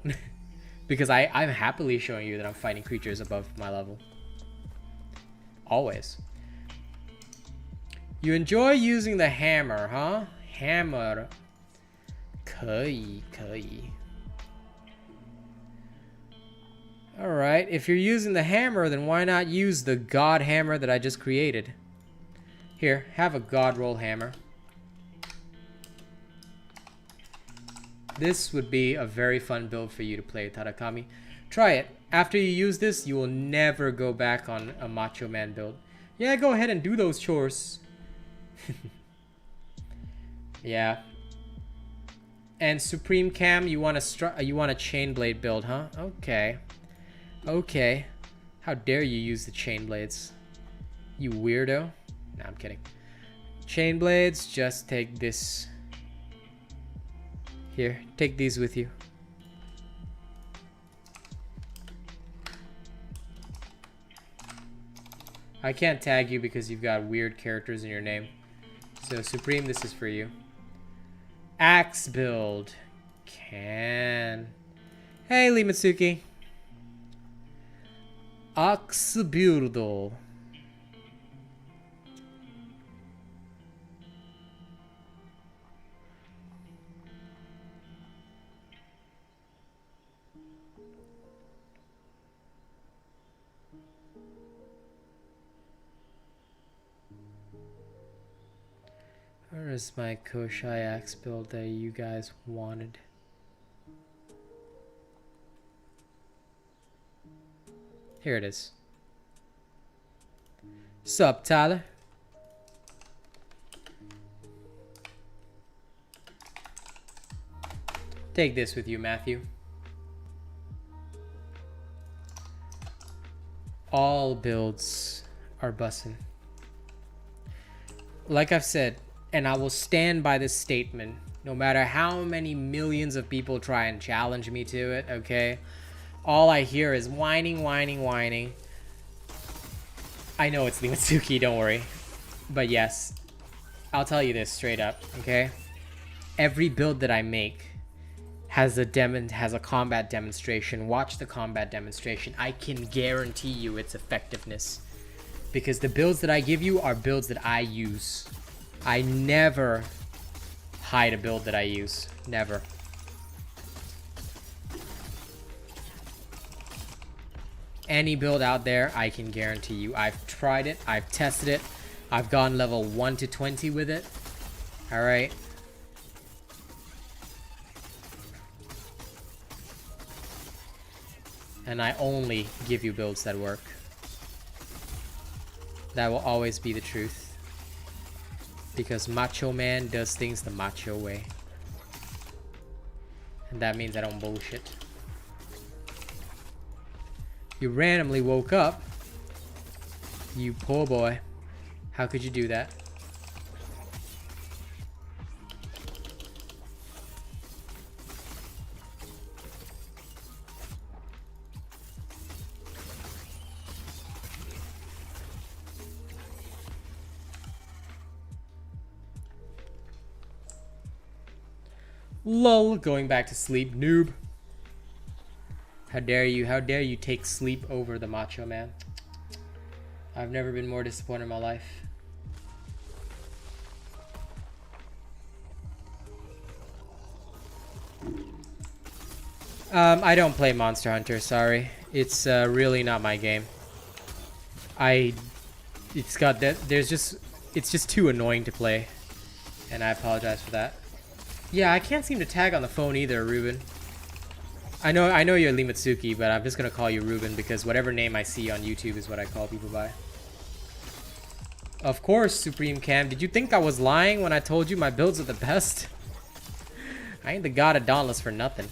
Because I'm happily showing you that I'm fighting creatures above my level. Always. You enjoy using the hammer, huh? Hammer. 可以. Alright, if you're using the hammer, then why not use the god hammer that I just created? Here, have a god roll hammer. This would be a very fun build for you to play, Tarakami. Try it. After you use this, you will never go back on a Macho Man build. Yeah, go ahead and do those chores. Yeah. And Supreme Cam, you want a chain blade build, huh? Okay. Okay. How dare you use the chain blades? You weirdo. Nah, I'm kidding. Chain blades, just take this. Here, take these with you. I can't tag you because you've got weird characters in your name. So Supreme, this is for you. Axe build. Can. Hey, Lee Mitsuki. Axe build. Where is my Koshai axe build that you guys wanted? Here it is. Sup, Tyler? Take this with you, Matthew. All builds are bussin'. Like I've said, and I will stand by this statement, no matter how many millions of people try and challenge me to it, okay? All I hear is whining, whining, whining. I know it's Limatsuki, don't worry. But yes, I'll tell you this straight up, okay? Every build that I make has a combat demonstration. Watch the combat demonstration. I can guarantee you its effectiveness. Because the builds that I give you are builds that I use. I never hide a build that I use. Never. Any build out there, I can guarantee you. I've tried it. I've tested it. I've gone level 1 to 20 with it. Alright. And I only give you builds that work. That will always be the truth. Because Macho Man does things the macho way. And that means I don't bullshit. You randomly woke up. You poor boy. How could you do that? Lol, going back to sleep, noob. How dare you take sleep over the Macho Man. I've never been more disappointed in my life. I don't play Monster Hunter, sorry. It's really not my game. It's just too annoying to play. And I apologize for that. Yeah, I can't seem to tag on the phone either, Ruben. I know you're Limatsuki, but I'm just gonna call you Ruben because whatever name I see on YouTube is what I call people by. Of course, Supreme Cam. Did you think I was lying when I told you my builds are the best? I ain't the god of Dauntless for nothing.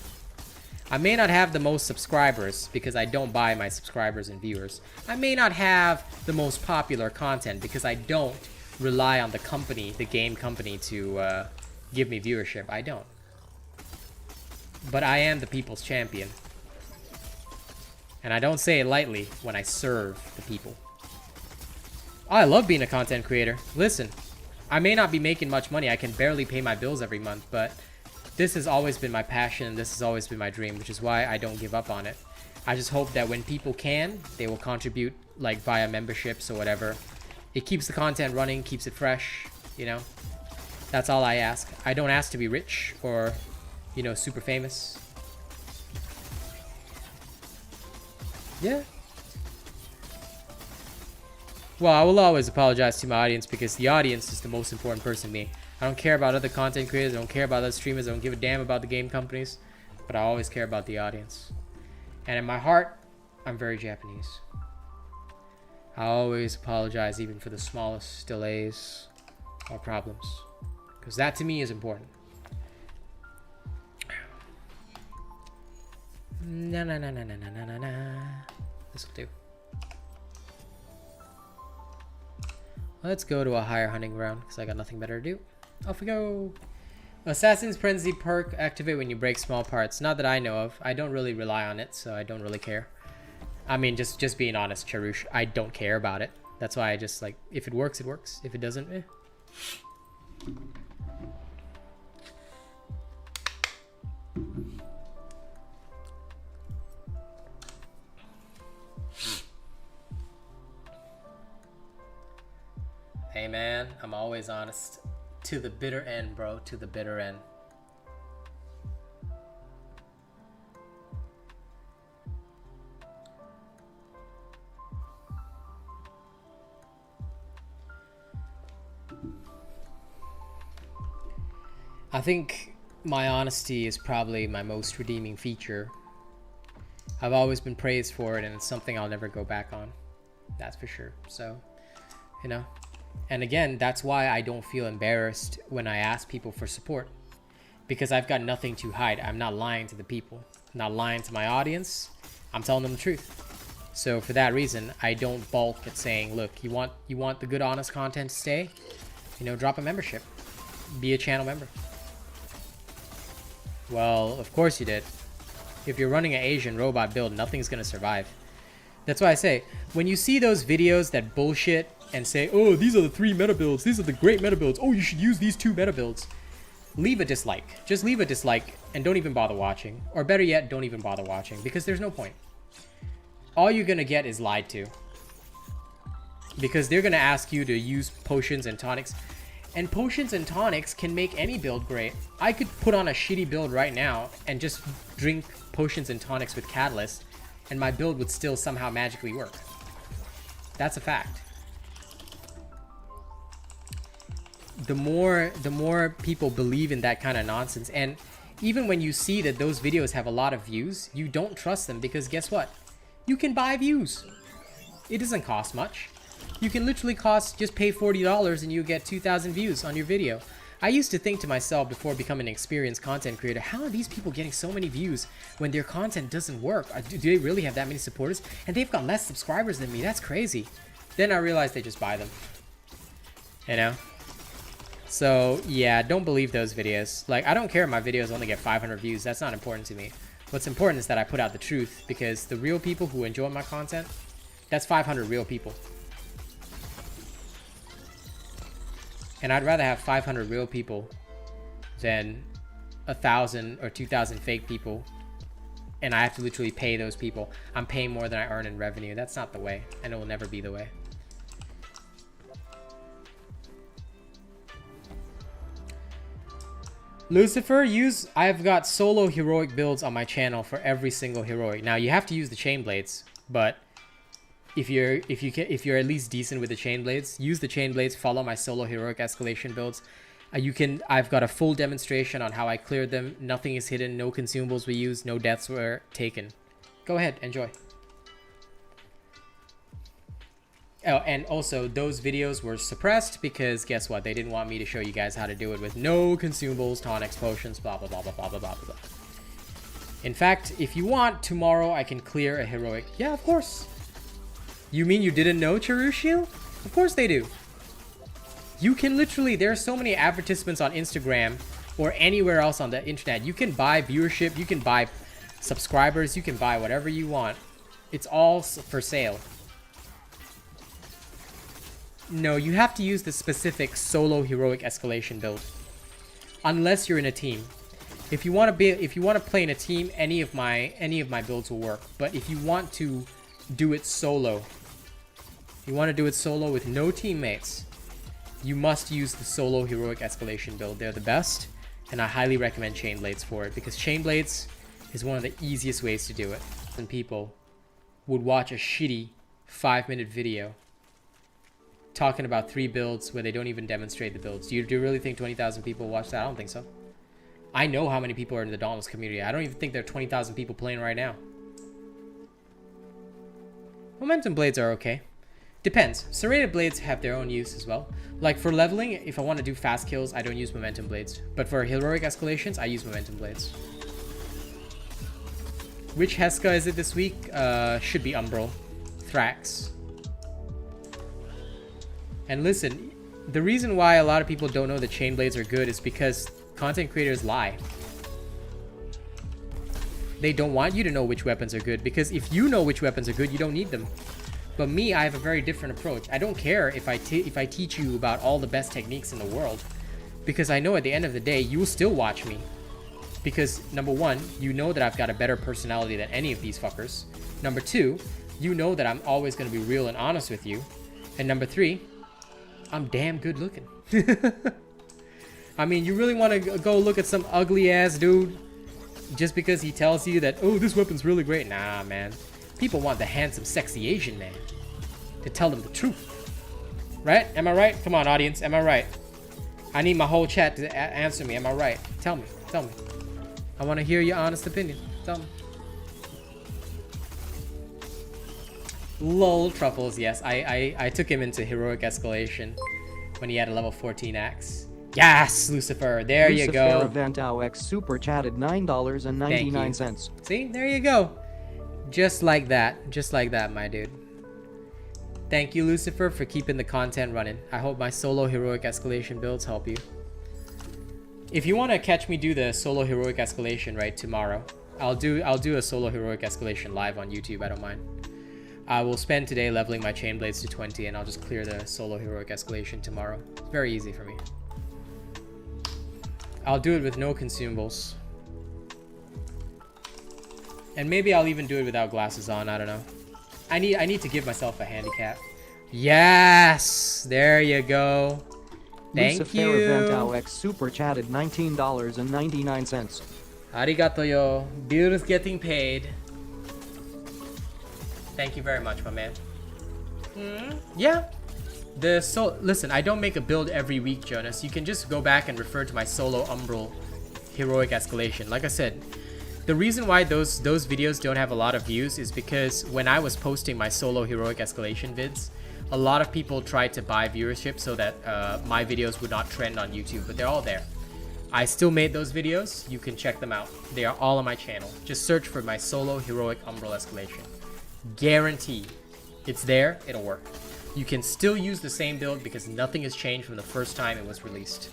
I may not have the most subscribers because I don't buy my subscribers and viewers. I may not have the most popular content because I don't rely on the company, the game company, to give me viewership. I don't. But I am the people's champion. And I don't say it lightly when I serve the people. I love being a content creator. Listen, I may not be making much money. I can barely pay my bills every month, but this has always been my passion and this has always been my dream, which is why I don't give up on it. I just hope that when people can, they will contribute like via memberships or whatever. It keeps the content running, keeps it fresh, you know? That's all I ask. I don't ask to be rich or, you know, super famous. Yeah. Well, I will always apologize to my audience because the audience is the most important person to me. I don't care about other content creators. I don't care about other streamers. I don't give a damn about the game companies. But I always care about the audience. And in my heart, I'm very Japanese. I always apologize even for the smallest delays or problems. Because that to me is important. Na na na na na na na na. This will do. Let's go to a higher hunting ground because I got nothing better to do. Off we go. Assassin's Frenzy perk activate when you break small parts. Not that I know of. I don't really rely on it, so I don't really care. I mean, just being honest, Charush, I don't care about it. That's why I just like, if it works, it works. If it doesn't, eh. Hey man, I'm always honest. To the bitter end, bro. To the bitter end. I think my honesty is probably my most redeeming feature. I've always been praised for it and it's something I'll never go back on. That's for sure. So, you know. And again, that's why I don't feel embarrassed when I ask people for support. Because I've got nothing to hide. I'm not lying to the people. I'm not lying to my audience. I'm telling them the truth. So for that reason, I don't balk at saying, look, you want the good, honest content to stay? You know, drop a membership. Be a channel member. Well, of course you did. If you're running an Asian robot build, nothing's going to survive. That's why I say, when you see those videos that bullshit and say, oh, these are the 3 meta builds. These are the great meta builds. Oh, you should use these 2 meta builds. Leave a dislike. Just leave a dislike and don't even bother watching. Or better yet, don't even bother watching because there's no point. All you're going to get is lied to. because they're gonna ask you to use potions and tonics, and potions and tonics can make any build great. I could put on a shitty build right now and just drink potions and tonics with catalyst, and my build would still somehow magically work. That's a fact. The more people believe in that kind of nonsense, and even when you see that those videos have a lot of views, you don't trust them, because guess what? You can buy views. It doesn't cost much. You can literally just pay $40 and you get 2,000 views on your video. I used to think to myself before becoming an experienced content creator, how are these people getting so many views when their content doesn't work? Do they really have that many supporters? And they've got less subscribers than me. That's crazy. Then I realized they just buy them. You know? So yeah, don't believe those videos. Like, I don't care if my videos only get 500 views. That's not important to me. What's important is that I put out the truth, because the real people who enjoy my content, that's 500 real people. And I'd rather have 500 real people than 1,000 or 2,000 fake people, and I have to literally pay those people. I'm paying more than I earn in revenue. That's not the way, and it will never be the way. Lucifer, I've got solo heroic builds on my channel for every single heroic. Now you have to use the chain blades, but if you're at least decent with the chain blades, use the chain blades, follow my solo heroic escalation builds. I've got a full demonstration on how I cleared them. Nothing is hidden, no consumables were used, no deaths were taken. Go ahead, enjoy. Oh, and also those videos were suppressed because guess what? They didn't want me to show you guys how to do it with no consumables, tonics, potions, blah, blah, blah, blah, blah, blah, blah, blah. In fact, if you want, tomorrow I can clear a heroic. Yeah, of course. You mean you didn't know, Cherushil? Of course they do. You can literally, there are so many advertisements on Instagram or anywhere else on the internet. You can buy viewership, you can buy subscribers, you can buy whatever you want. It's all for sale. No, you have to use the specific solo heroic escalation build, unless you're in a team. If you want to play in a team, any of my builds will work. But if you want to do it solo, with no teammates, you must use the solo heroic escalation build. They're the best, and I highly recommend chain blades for it, because chain blades is one of the easiest ways to do it. And people would watch a shitty 5-minute video talking about 3 builds where they don't even demonstrate the builds. Do you really think 20,000 people watch that? I don't think so. I know how many people are in the Dauntless community. I don't even think there are 20,000 people playing right now. Momentum blades are okay. Depends. Serrated blades have their own use as well. Like for leveling, if I want to do fast kills, I don't use momentum blades. But for heroic escalations, I use momentum blades. Which Heska is it this week? Should be Umbral. Thrax. And listen, the reason why a lot of people don't know that chain blades are good is because content creators lie. They don't want you to know which weapons are good, because if you know which weapons are good, you don't need them. But me, I have a very different approach. I don't care if I teach you about all the best techniques in the world, because I know at the end of the day, you will still watch me. Because number 1, you know that I've got a better personality than any of these fuckers. Number 2, you know that I'm always going to be real and honest with you. And number 3, I'm damn good looking. I mean, you really want to go look at some ugly ass dude just because he tells you that, oh, this weapon's really great? Nah, man. People want the handsome, sexy Asian man to tell them the truth. Right? Am I right? Come on, audience. Am I right? I need my whole chat to answer me. Am I right? Tell me. Tell me. I want to hear your honest opinion. Tell me. Lol, Truffles, yes. I took him into heroic escalation when he had a level 14 axe. Yes, Lucifer. There you go. Lucifer Event X super chatted $9.99. See? There you go. Just like that. Just like that, my dude. Thank you, Lucifer, for keeping the content running. I hope my solo heroic escalation builds help you. If you want to catch me do the solo heroic escalation, right, tomorrow, I'll do a solo heroic escalation live on YouTube. I don't mind. I will spend today leveling my chain blades to 20, and I'll just clear the solo heroic escalation tomorrow. It's very easy for me. I'll do it with no consumables. And maybe I'll even do it without glasses on. I don't know. I need to give myself a handicap. Yes, there you go. Thank Lucifer you. Ventau X super chatted $19.99. Arigato yo. Bills getting paid. Thank you very much, my man. Yeah. Listen, I don't make a build every week, Jonas. You can just go back and refer to my solo Umbral heroic escalation. Like I said, the reason why those videos don't have a lot of views is because when I was posting my solo heroic escalation vids, a lot of people tried to buy viewership so that my videos would not trend on YouTube, but they're all there. I still made those videos. You can check them out. They are all on my channel. Just search for my solo heroic Umbral escalation. Guarantee it's there, it'll work. You can still use the same build because nothing has changed from the first time it was released.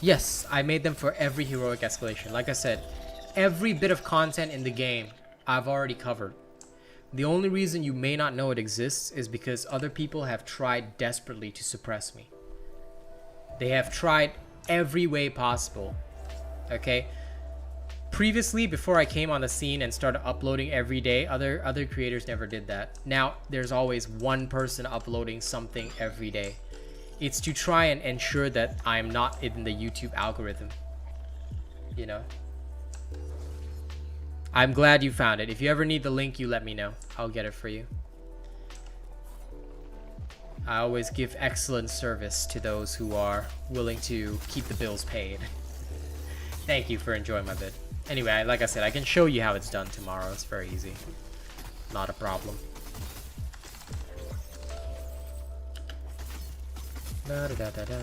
Yes, I made them for every heroic escalation. Like I said, every bit of content in the game I've already covered. The only reason you may not know it exists is because other people have tried desperately to suppress me. They have tried every way possible. Okay? Previously, before I came on the scene and started uploading every day, other creators never did that. Now, there's always one person uploading something every day. It's to try and ensure that I'm not in the YouTube algorithm. You know? I'm glad you found it. If you ever need the link, you let me know. I'll get it for you. I always give excellent service to those who are willing to keep the bills paid. Thank you for enjoying my vid. Anyway, like I said, I can show you how it's done tomorrow. It's very easy. Not a problem. Da da da da da.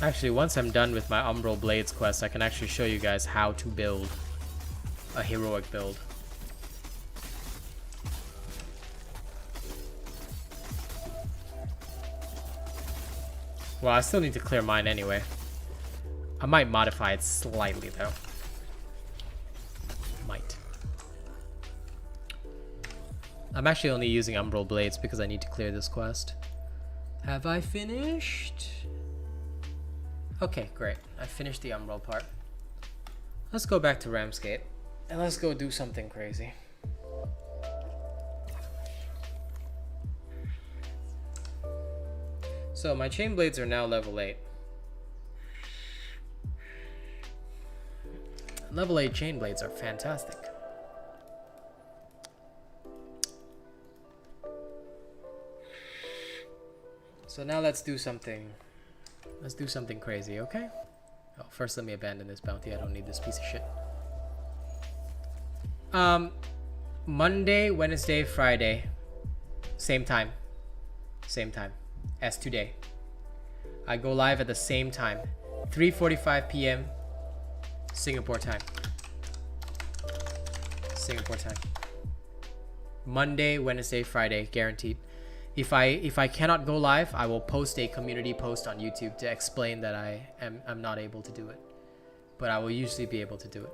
Actually, once I'm done with my Umbral Blades quest, I can actually show you guys how to build a heroic build. Well, I still need to clear mine anyway. I might modify it slightly though. Might. I'm actually only using Umbral Blades because I need to clear this quest. Have I finished? Okay, great. I finished the Umbral part. Let's go back to Ramsgate and let's go do something crazy. So my chain blades are now level 8. Level 8 chain blades are fantastic. So now let's do something. Let's do something crazy, okay? Oh, first let me abandon this bounty. I don't need this piece of shit. Monday, Wednesday, Friday. Same time. Same time as today. I go live at the same time. 3:45 p.m. Singapore time. Singapore time. Monday, Wednesday, Friday, guaranteed. If I cannot go live, I will post a community post on YouTube to explain that I'm not able to do it. But I will usually be able to do it.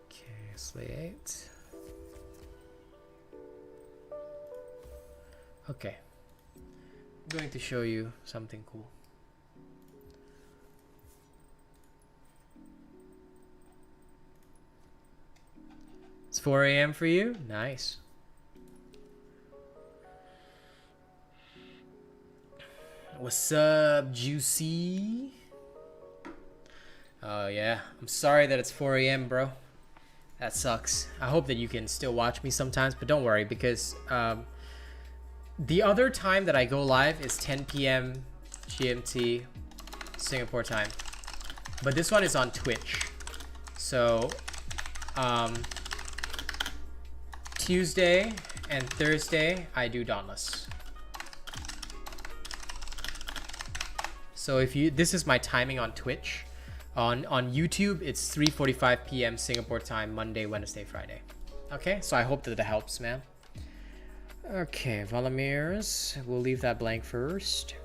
Okay, Slay 8. Okay. I'm going to show you something cool. It's 4 a.m. for you? Nice. What's up, Juicy? Oh yeah, I'm sorry that it's 4 a.m. bro. That sucks. I hope that you can still watch me sometimes, but don't worry because the other time that I go live is 10 p.m. GMT Singapore time. But this one is on Twitch. So Tuesday and Thursday I do Dauntless. So if you, this is my timing on Twitch. On YouTube, it's 3:45 p.m. Singapore time, Monday, Wednesday, Friday. Okay, so I hope that that helps, man. Okay, Valamir's. We'll leave that blank first.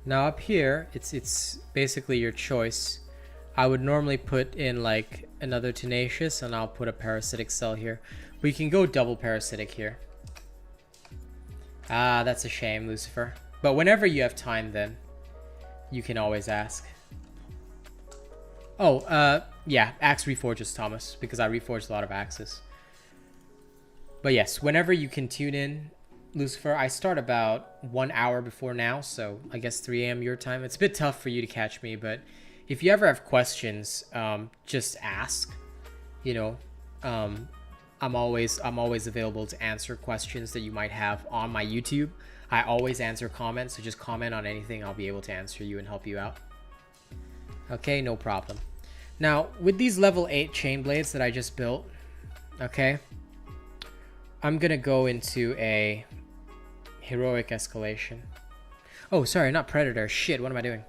Now up here, it's basically your choice. I would normally put in like another tenacious, and I'll put a parasitic cell here. We can go double parasitic here. Ah, that's a shame, Lucifer. But whenever you have time, then you can always ask. Oh, yeah, axe reforges, Thomas, because I reforged a lot of axes. But yes, whenever you can tune in, Lucifer, I start about 1 hour before now, so I guess 3 a.m. your time. It's a bit tough for you to catch me, but if you ever have questions, just ask. You know, I'm always available to answer questions that you might have on my YouTube. I always answer comments, so just comment on anything. I'll be able to answer you and help you out. Okay, no problem. Now, with these level 8 chain blades that I just built, okay, I'm gonna go into a heroic escalation. Oh, sorry, not predator. Shit, what am I doing?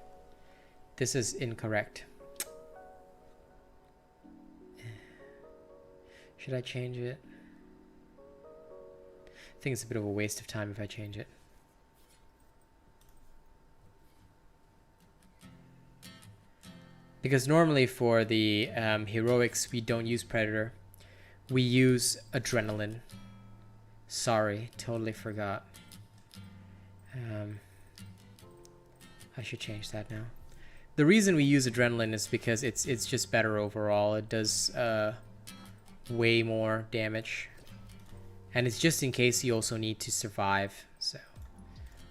This is incorrect. Should I change it? I think it's a bit of a waste of time if I change it. Because normally for the heroics, we don't use predator. We use adrenaline. Sorry, totally forgot. I should change that now. The reason we use adrenaline is because it's just better overall. It does way more damage, and it's just in case you also need to survive. So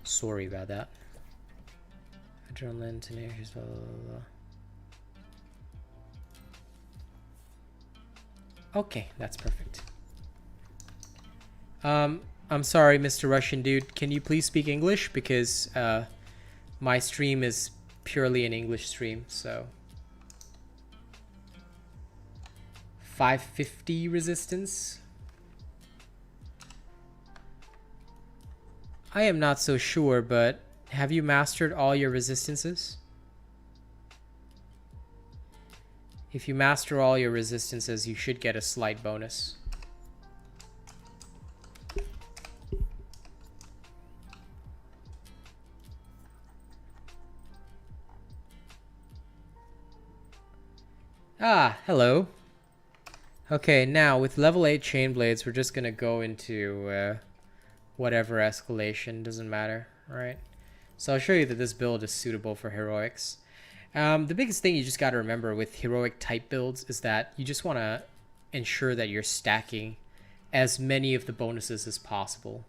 sorry about that. Adrenaline, tenacious, blah, blah, blah. Okay, that's perfect. I'm sorry, Mr. Russian dude. Can you please speak English? Because my stream is purely an English stream, so 550 resistance. I am not so sure, but have you mastered all your resistances? If you master all your resistances, you should get a slight bonus. Ah, hello. Okay, now with level 8 chain blades, we're just gonna go into whatever escalation, doesn't matter, right? So I'll show you that this build is suitable for heroics. The biggest thing you just gotta remember with heroic type builds is that you just wanna ensure that you're stacking as many of the bonuses as possible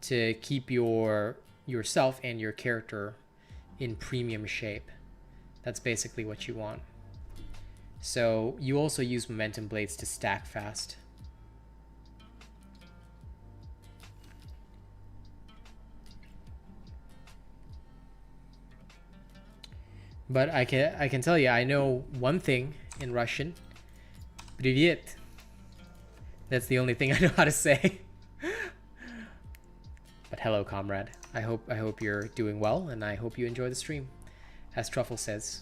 to keep yourself and your character in premium shape. That's basically what you want. So you also use momentum blades to stack fast. But I can tell you, I know one thing in Russian. Привет. That's the only thing I know how to say. But hello, comrade. I hope you're doing well, and I hope you enjoy the stream, as Truffle says.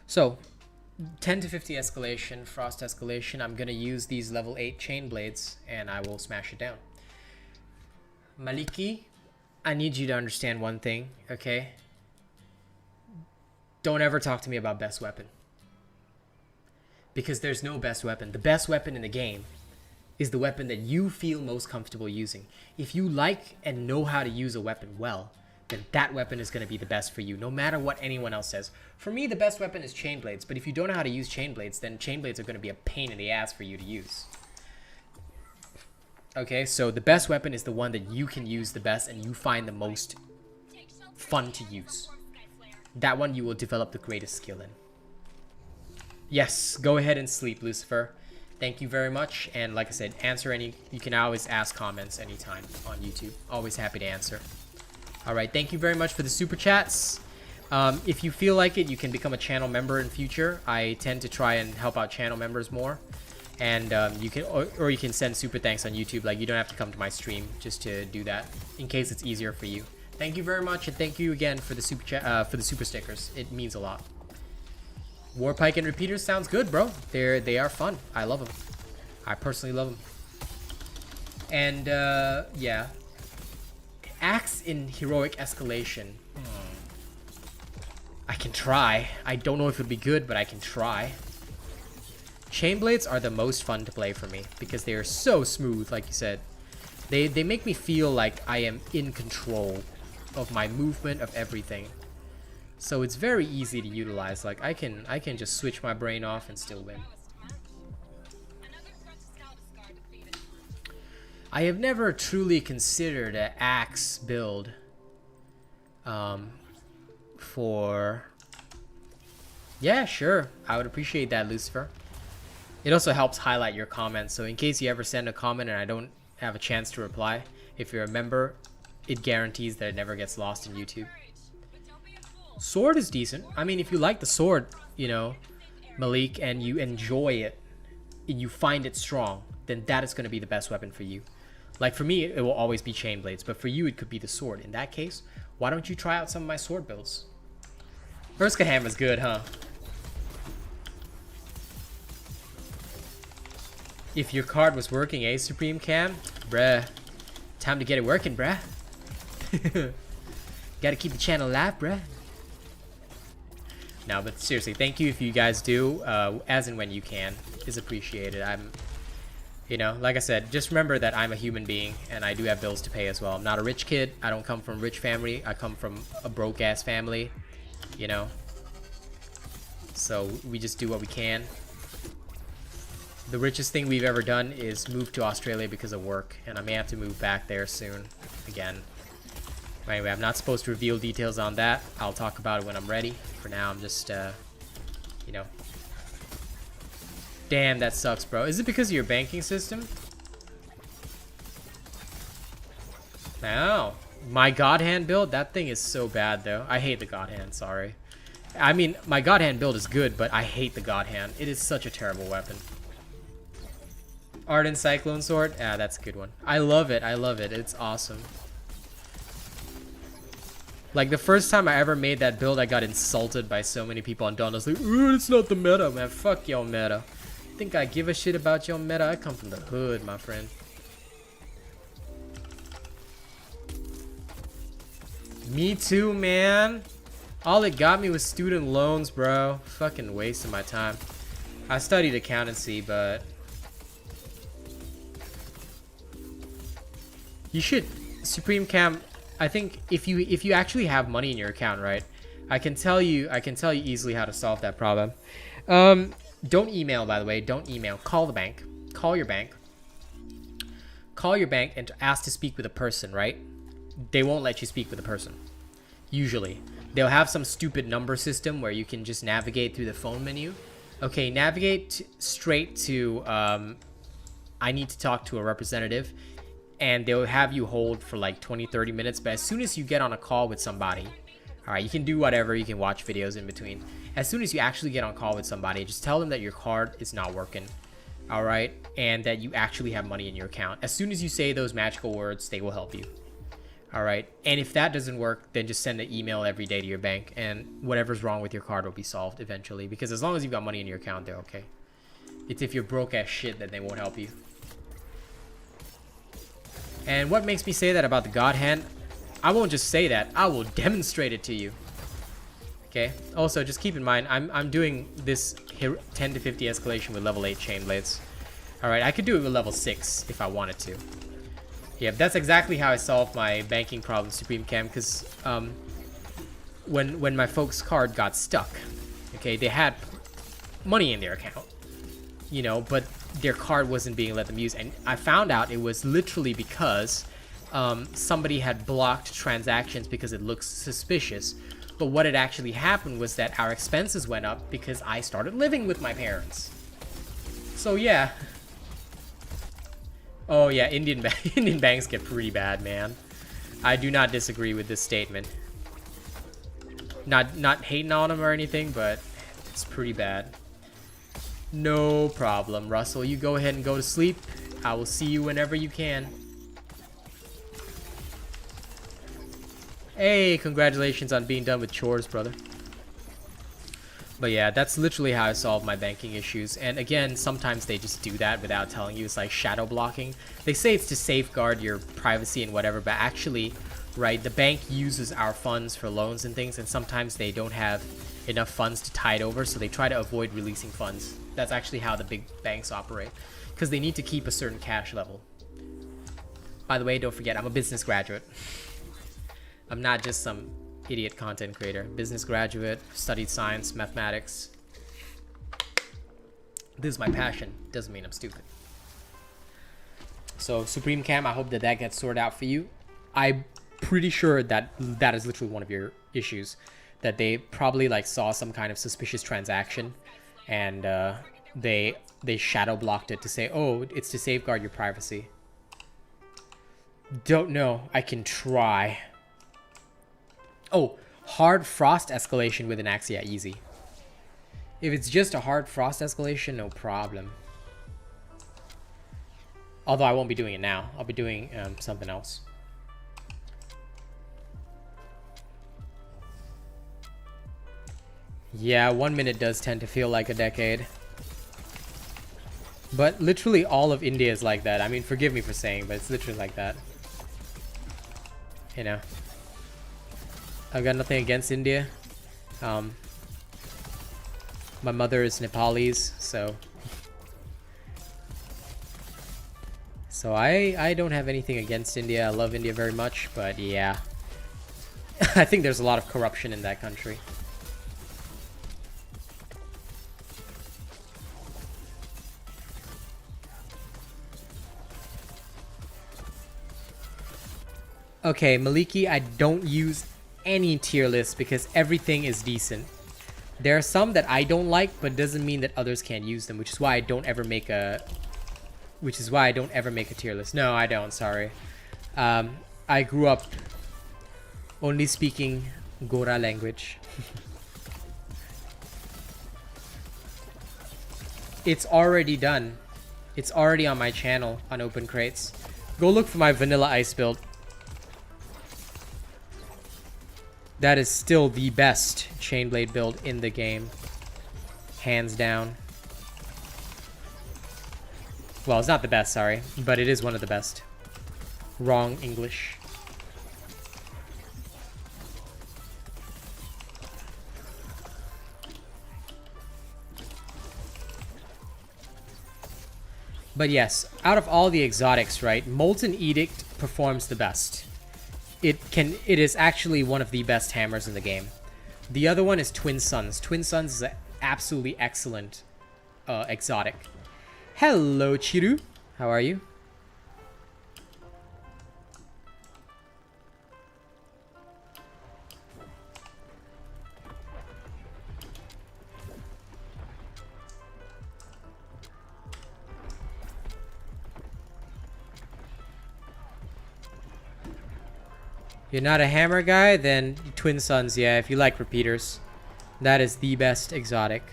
So, 10 to 50 escalation, frost escalation. I'm going to use these level 8 chain blades, and I will smash it down. Maliki, I need you to understand one thing, okay? Don't ever talk to me about best weapon. because there's no best weapon. The best weapon in the game is the weapon that you feel most comfortable using. If you like and know how to use a weapon well, then that weapon is going to be the best for you, no matter what anyone else says. For me, the best weapon is chain blades, but if you don't know how to use chain blades, then chain blades are going to be a pain in the ass for you to use. Okay, so the best weapon is the one that you can use the best and you find the most fun to use. That one you will develop the greatest skill in. Yes, go ahead and sleep, Lucifer. Thank you very much. And like I said, you can always ask comments anytime on YouTube. Always happy to answer. All right, thank you very much for the super chats. If you feel like it, you can become a channel member in future. I tend to try and help out channel members more. And you can send super thanks on YouTube. Like, you don't have to come to my stream just to do that, in case it's easier for you. Thank you very much, and thank you again for the super stickers. It means a lot. Warpike and repeaters sounds good, bro. They are fun. I love them. I personally love them. And yeah, axe in heroic escalation. I can try. I don't know if it'd be good, but I can try. Chain blades are the most fun to play for me because they are so smooth, like you said. They make me feel like I am in control of my movement, of everything. So it's very easy to utilize. Like, I can just switch my brain off and still win. I have never truly considered an axe build for... Yeah, sure. I would appreciate that, Lucifer. It also helps highlight your comments. So in case you ever send a comment and I don't have a chance to reply, if you're a member, it guarantees that it never gets lost in YouTube. Sword is decent. I mean, if you like the sword, you know, Malik, and you enjoy it, and you find it strong, then that is going to be the best weapon for you. Like, for me, it will always be chain blades, but for you, it could be the sword. In that case, why don't you try out some of my sword builds? Urska Hammer's good, huh? If your card was working, eh, Supreme Cam? Bruh. Time to get it working, bruh. Gotta keep the channel alive, bruh. No, but seriously, thank you if you guys do, as and when you can, is appreciated. You know, like I said, just remember that I'm a human being, and I do have bills to pay as well. I'm not a rich kid. I don't come from a rich family. I come from a broke-ass family, you know. So we just do what we can. The richest thing we've ever done is move to Australia because of work, and I may have to move back there soon again. Anyway, I'm not supposed to reveal details on that. I'll talk about it when I'm ready. For now, I'm just, you know. Damn, that sucks, bro. Is it because of your banking system? No. My God Hand build? That thing is so bad, though. I hate the God Hand, sorry. I mean, my God Hand build is good, but I hate the God Hand. It is such a terrible weapon. Ardent Cyclone Sword? Ah, that's a good one. I love it. I love it. It's awesome. Like, the first time I ever made that build, I got insulted by so many people on Dauntless. Like, ooh, it's not the meta, man. Fuck your meta. Think I give a shit about your meta? I come from the hood, my friend. Me too, man. All it got me was student loans, bro. Fucking waste of my time. I studied accountancy, but... You should... Supreme Cam... I think if you actually have money in your account, right? I can tell you easily how to solve that problem. Don't email, by the way. Don't email. Call the bank. Call your bank. Call your bank and ask to speak with a person, right? They won't let you speak with a person. Usually. They'll have some stupid number system where you can just navigate through the phone menu. Okay, navigate straight to I need to talk to a representative. And they'll have you hold for like 20-30 minutes. But as soon as you get on a call with somebody, all right, you can do whatever. You can watch videos in between. As soon as you actually get on call with somebody, just tell them that your card is not working, all right, and that you actually have money in your account. As soon as you say those magical words, they will help you, all right? And if that doesn't work, then just send an email every day to your bank, and whatever's wrong with your card will be solved eventually. Because as long as you've got money in your account, they're okay. It's if you're broke as shit that they won't help you. And what makes me say that about the God Hand? I won't just say that. I will demonstrate it to you. Okay. Also, just keep in mind, I'm doing this 10 to 50 escalation with level 8 chain blades. Alright, I could do it with level 6 if I wanted to. Yeah, that's exactly how I solved my banking problem, Supreme Cam, because when my folks' card got stuck, okay, they had money in their account, you know, but their card wasn't being let them use, and I found out it was literally because somebody had blocked transactions because it looks suspicious. But what had actually happened was that our expenses went up because I started living with my parents. So yeah. Oh yeah, Indian banks get pretty bad, man. I do not disagree with this statement. Not hating on them or anything, but it's pretty bad. No problem, Russell. You go ahead and go to sleep. I will see you whenever you can. Hey, congratulations on being done with chores, brother. But yeah, that's literally how I solve my banking issues. And again, sometimes they just do that without telling you. It's like shadow blocking. They say it's to safeguard your privacy and whatever, but actually, right, the bank uses our funds for loans and things, and sometimes they don't have enough funds to tide over, so they try to avoid releasing funds. That's actually how the big banks operate, because they need to keep a certain cash level. By the way, don't forget, I'm a business graduate. I'm not just some idiot content creator. Business graduate, studied science, mathematics. This is my passion. Doesn't mean I'm stupid. So, Supreme Cam, I hope that that gets sorted out for you. I'm pretty sure that that is literally one of your issues. That they probably like saw some kind of suspicious transaction, and they shadow blocked it to say, oh, it's to safeguard your privacy. Don't know. I can try. Oh, hard frost escalation with an axe, yeah, easy. If it's just a hard frost escalation, no problem. Although I won't be doing it now. I'll be doing something else. Yeah, 1 minute does tend to feel like a decade. But literally all of India is like that. I mean, forgive me for saying, but it's literally like that. You know. I've got nothing against India. My mother is Nepalese, so I don't have anything against India. I love India very much, but yeah. I think there's a lot of corruption in that country. Okay, Maliki, I don't use any tier list because everything is decent. There are some that I don't like, but doesn't mean that others can't use them, which is why I don't ever make a tier list. No, I don't, sorry. I grew up only speaking Gora language. It's already done. It's already on my channel on Open Crates. Go look for my vanilla ice build. That is still the best Chainblade build in the game. Hands down. Well, it's not the best, sorry. But it is one of the best. Wrong English. But yes, out of all the exotics, right, Molten Edict performs the best. It is actually one of the best hammers in the game. The other one is Twin Suns. Twin Suns is an absolutely excellent exotic. Hello, Chiru. How are you? You're not a hammer guy? Then Twin Suns, yeah, if you like repeaters. That is the best exotic.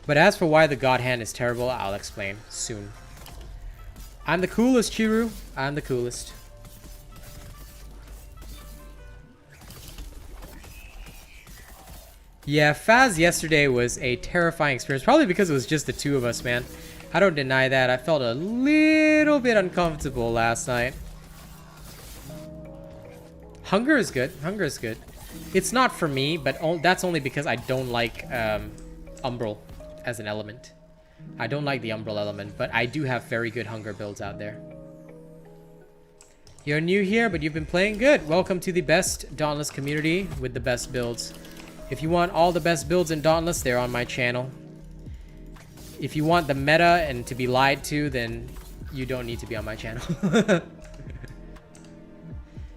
But as for why the God Hand is terrible, I'll explain soon. I'm the coolest, Chiru. I'm the coolest. Yeah, Faz yesterday was a terrifying experience. Probably because it was just the two of us, man. I don't deny that. I felt a little bit uncomfortable last night. Hunger is good. Hunger is good. It's not for me, but that's only because I don't like Umbral. as an element. I don't like the Umbral element, but I do have very good hunger builds out there. You're new here, but you've been playing good. Welcome to the best Dauntless community with the best builds. If you want all the best builds in Dauntless, they're on my channel. If you want the meta and to be lied to, then you don't need to be on my channel.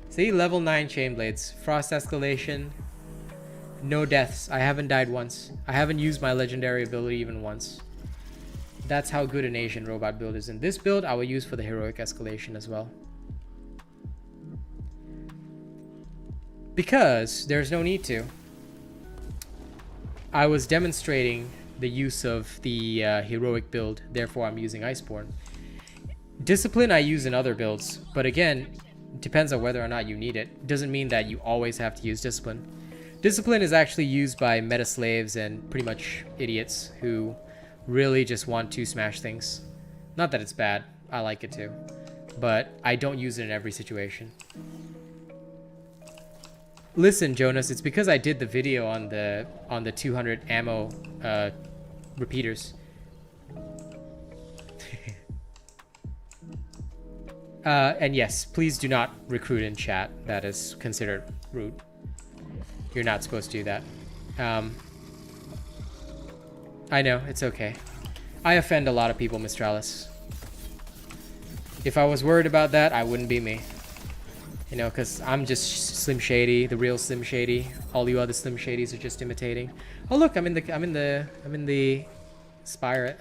See, level 9 Chainblades. Frost escalation. No deaths. I haven't died once. I haven't used my legendary ability even once. That's how good an Asian robot build is. And this build I will use for the heroic escalation as well. Because there's no need to. I was demonstrating the use of the heroic build, therefore I'm using Iceborne. Discipline I use in other builds, but again, it depends on whether or not you need it. Doesn't mean that you always have to use Discipline. Discipline is actually used by meta slaves and pretty much idiots who really just want to smash things. Not that it's bad, I like it too, but I don't use it in every situation. Listen, Jonas, it's because I did the video on the 200 ammo repeaters. And yes, please do not recruit in chat. That is considered rude. You're not supposed to do that. I know, it's okay. I offend a lot of people, Mistralis. If I was worried about that, I wouldn't be me. You know, because I'm just Slim Shady, the real Slim Shady. All you other Slim Shadys are just imitating. Oh look, I'm in the spire,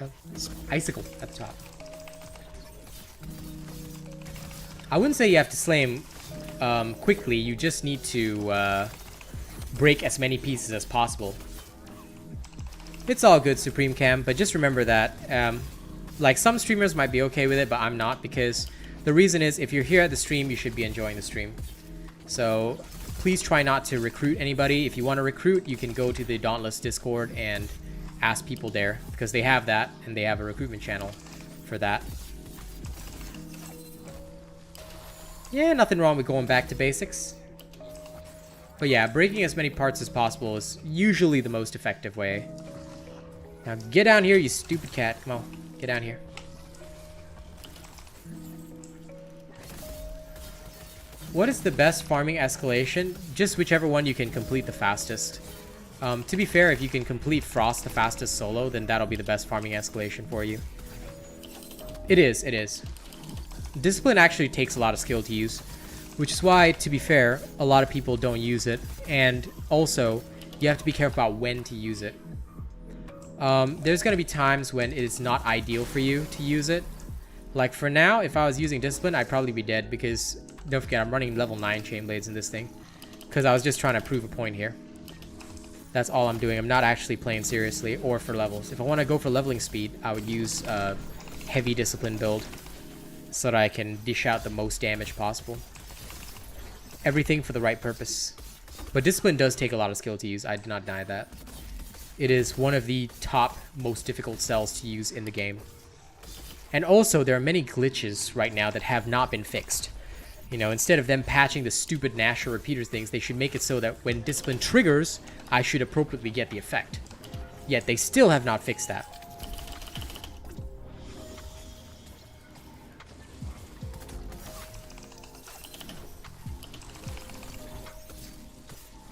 icicle at the top. I wouldn't say you have to slay him quickly. You just need to break as many pieces as possible. It's all good, Supreme Cam, but just remember that like some streamers might be okay with it, but I'm not, because the reason is if you're here at the stream, you should be enjoying the stream. So please try not to recruit anybody. If you want to recruit, you can go to the Dauntless Discord and ask people there, because they have that and they have a recruitment channel for that. Yeah, nothing wrong with going back to basics. But yeah, breaking as many parts as possible is usually the most effective way. Now get down here, you stupid cat. Come on, get down here. What is the best farming escalation? Just whichever one you can complete the fastest. To be fair, if you can complete Frost the fastest solo, then that'll be the best farming escalation for you. It is, it is. Discipline actually takes a lot of skill to use, which is why, to be fair, a lot of people don't use it. And also, you have to be careful about when to use it. There's going to be times when it is not ideal for you to use it. Like for now, if I was using Discipline, I'd probably be dead, because don't forget, I'm running level 9 Chainblades in this thing. Because I was just trying to prove a point here. That's all I'm doing. I'm not actually playing seriously or for levels. If I want to go for leveling speed, I would use a heavy Discipline build so that I can dish out the most damage possible. Everything for the right purpose. But Discipline does take a lot of skill to use. I do not deny that. It is one of the top most difficult cells to use in the game. And also, there are many glitches right now that have not been fixed. You know, instead of them patching the stupid Nasher repeaters things, they should make it so that when Discipline triggers, I should appropriately get the effect. Yet they still have not fixed that.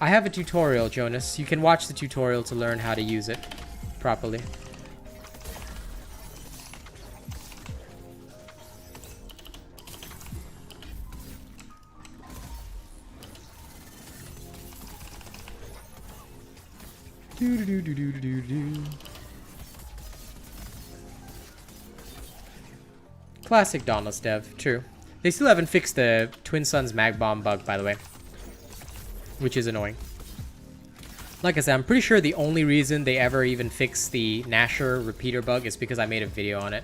I have a tutorial, Jonas. You can watch the tutorial to learn how to use it properly. Classic Dauntless dev, true. They still haven't fixed the Twin Suns mag bomb bug, by the way, which is annoying. Like I said, I'm pretty sure the only reason they ever even fixed the Nasher repeater bug is because I made a video on it.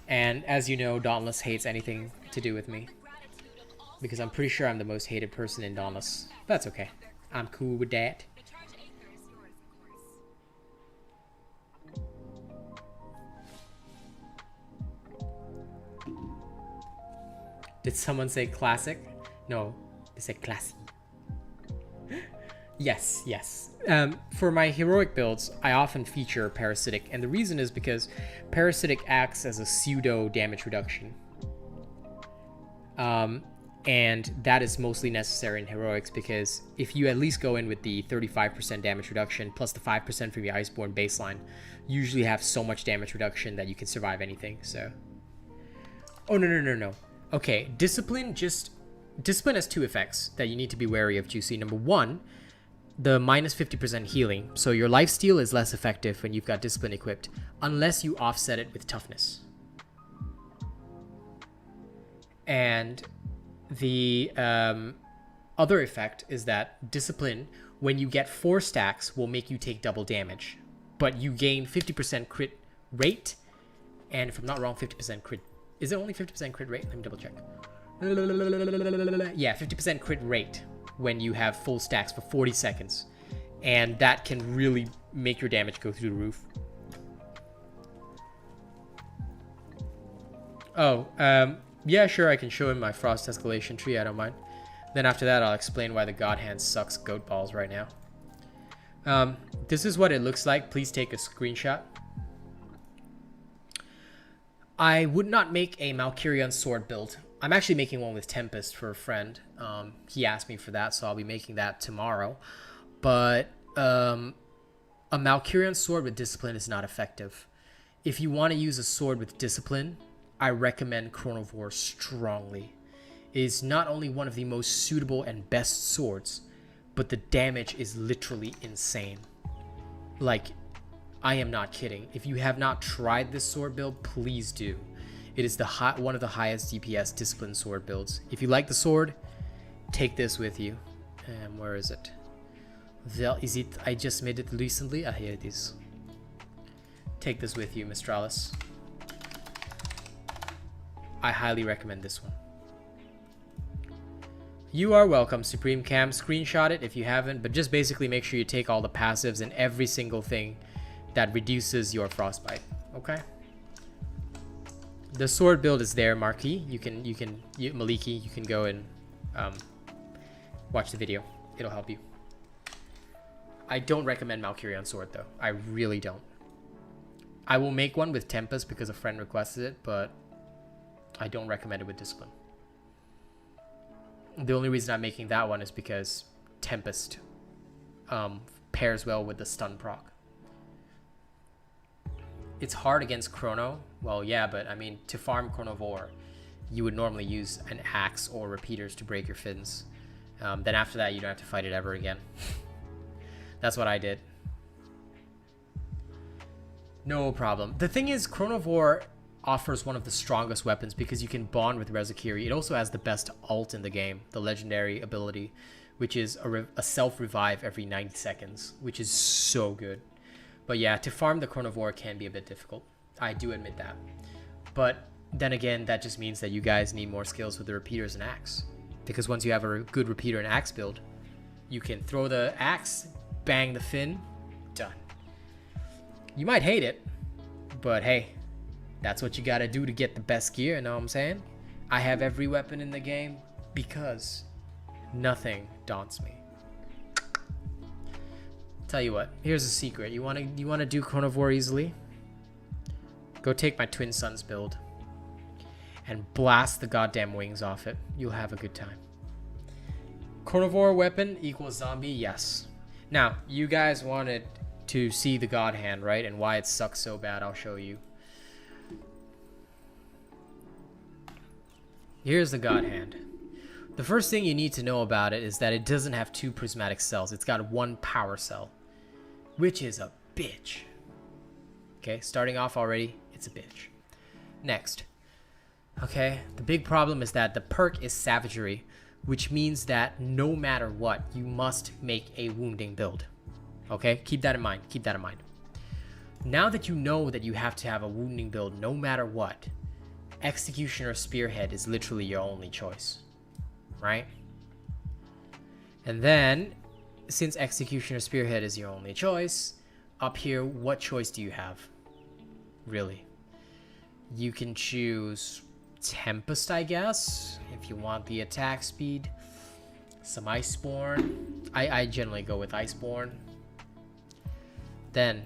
And as you know, Dauntless hates anything to do with me, because I'm pretty sure I'm the most hated person in Dauntless. But that's okay. I'm cool with that. Did someone say classic? No, they said classy. Yes, yes. For my heroic builds, I often feature Parasitic, and the reason is because Parasitic acts as a pseudo damage reduction. And that is mostly necessary in heroics because if you at least go in with the 35% damage reduction plus the 5% from your Iceborne baseline, you usually have so much damage reduction that you can survive anything. So, oh no. Okay, Discipline has two effects that you need to be wary of, Juicy. Number one, the minus 50% healing. So your lifesteal is less effective when you've got Discipline equipped, unless you offset it with Toughness. And the other effect is that Discipline, when you get 4 stacks, will make you take double damage. But you gain 50% crit rate. And if I'm not wrong, 50% crit. Is it only 50% crit rate? Let me double check. Yeah, 50% crit rate when you have full stacks for 40 seconds. And that can really make your damage go through the roof. Oh, yeah, sure, I can show him my Frost Escalation tree, I don't mind. Then after that, I'll explain why the God Hand sucks goat balls right now. This is what it looks like. Please take a screenshot. I would not make a Malkyrion sword build. I'm actually making one with Tempest for a friend. He asked me for that, so I'll be making that tomorrow. But a Malkyrion sword with Discipline is not effective. If you want to use a sword with Discipline, I recommend Chronovore strongly. It is not only one of the most suitable and best swords, but the damage is literally insane. Like, I am not kidding. If you have not tried this sword build, please do. It is one of the highest DPS Discipline sword builds. If you like the sword, take this with you. Where is it? Well, is it? I just made it recently. Ah, here it is. Take this with you, Mistralis. I highly recommend this one. You are welcome, Supreme Cam. Screenshot it if you haven't, but just basically make sure you take all the passives and every single thing that reduces your frostbite. Okay. The sword build is there, Marquis. Maliki, you can go and watch the video. It'll help you. I don't recommend Malkyrion sword though. I really don't. I will make one with Tempest because a friend requested it, but I don't recommend it with Discipline. The only reason I'm making that one is because Tempest pairs well with the stun proc. It's hard against Chrono. Well, yeah, but I mean, to farm Chronovore, you would normally use an axe or repeaters to break your fins. Then after that, you don't have to fight it ever again. That's what I did. No problem. The thing is, Chronovore offers one of the strongest weapons because you can bond with Rezakiri. It also has the best ult in the game, the legendary ability, which is a self-revive every 90 seconds, which is so good. But yeah, to farm the Chronovore can be a bit difficult. I do admit that. But then again, that just means that you guys need more skills with the repeaters and axe. Because once you have a good repeater and axe build, you can throw the axe, bang the fin, done. You might hate it, but hey, that's what you gotta do to get the best gear, you know what I'm saying? I have every weapon in the game because nothing daunts me. Tell you what, here's a secret. You wanna do Chronovore easily? Go take my Twin Suns build and blast the goddamn wings off it. You'll have a good time. Chronovore weapon equals zombie, yes. Now, you guys wanted to see the God Hand, right? And why it sucks so bad, I'll show you. Here's the God Hand. The first thing you need to know about it is that it doesn't have 2 prismatic cells. It's got 1 power cell, which is a bitch. Okay, starting off already, it's a bitch. Next. Okay, the big problem is that the perk is Savagery, which means that no matter what, you must make a wounding build. Okay, keep that in mind. Keep that in mind. Now that you know that you have to have a wounding build no matter what, Executioner Spearhead is literally your only choice, right? And then, since Executioner Spearhead is your only choice, up here, what choice do you have? Really? You can choose Tempest, I guess, if you want the attack speed. some Iceborne. I generally go with Iceborne. Then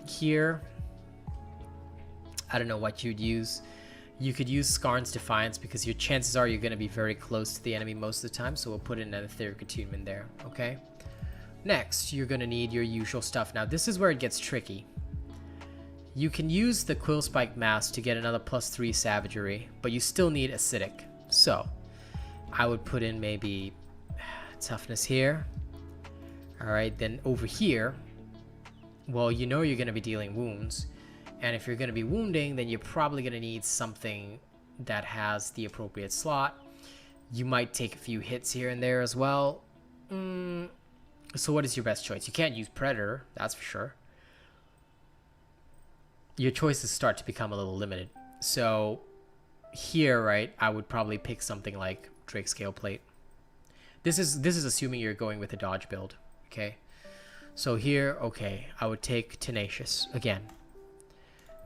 here, I don't know what you'd use. You could use Skarn's Defiance because your chances are you're going to be very close to the enemy most of the time, so we'll put in an Etheric Attunement there, okay? Next, you're going to need your usual stuff. Now, this is where it gets tricky. You can use the Quill Spike Mask to get another +3 Savagery, but you still need Acidic. So, I would put in maybe Toughness here. Alright, then over here, well, you know you're going to be dealing wounds. And if you're going to be wounding, then you're probably going to need something that has the appropriate slot. You might take a few hits here and there as well. So what is your best choice? You can't use Predator, that's for sure. Your choices start to become a little limited. So here, right, I would probably pick something like Drake Scale Plate. This is assuming you're going with a dodge build, okay? So here, okay, I would take Tenacious again.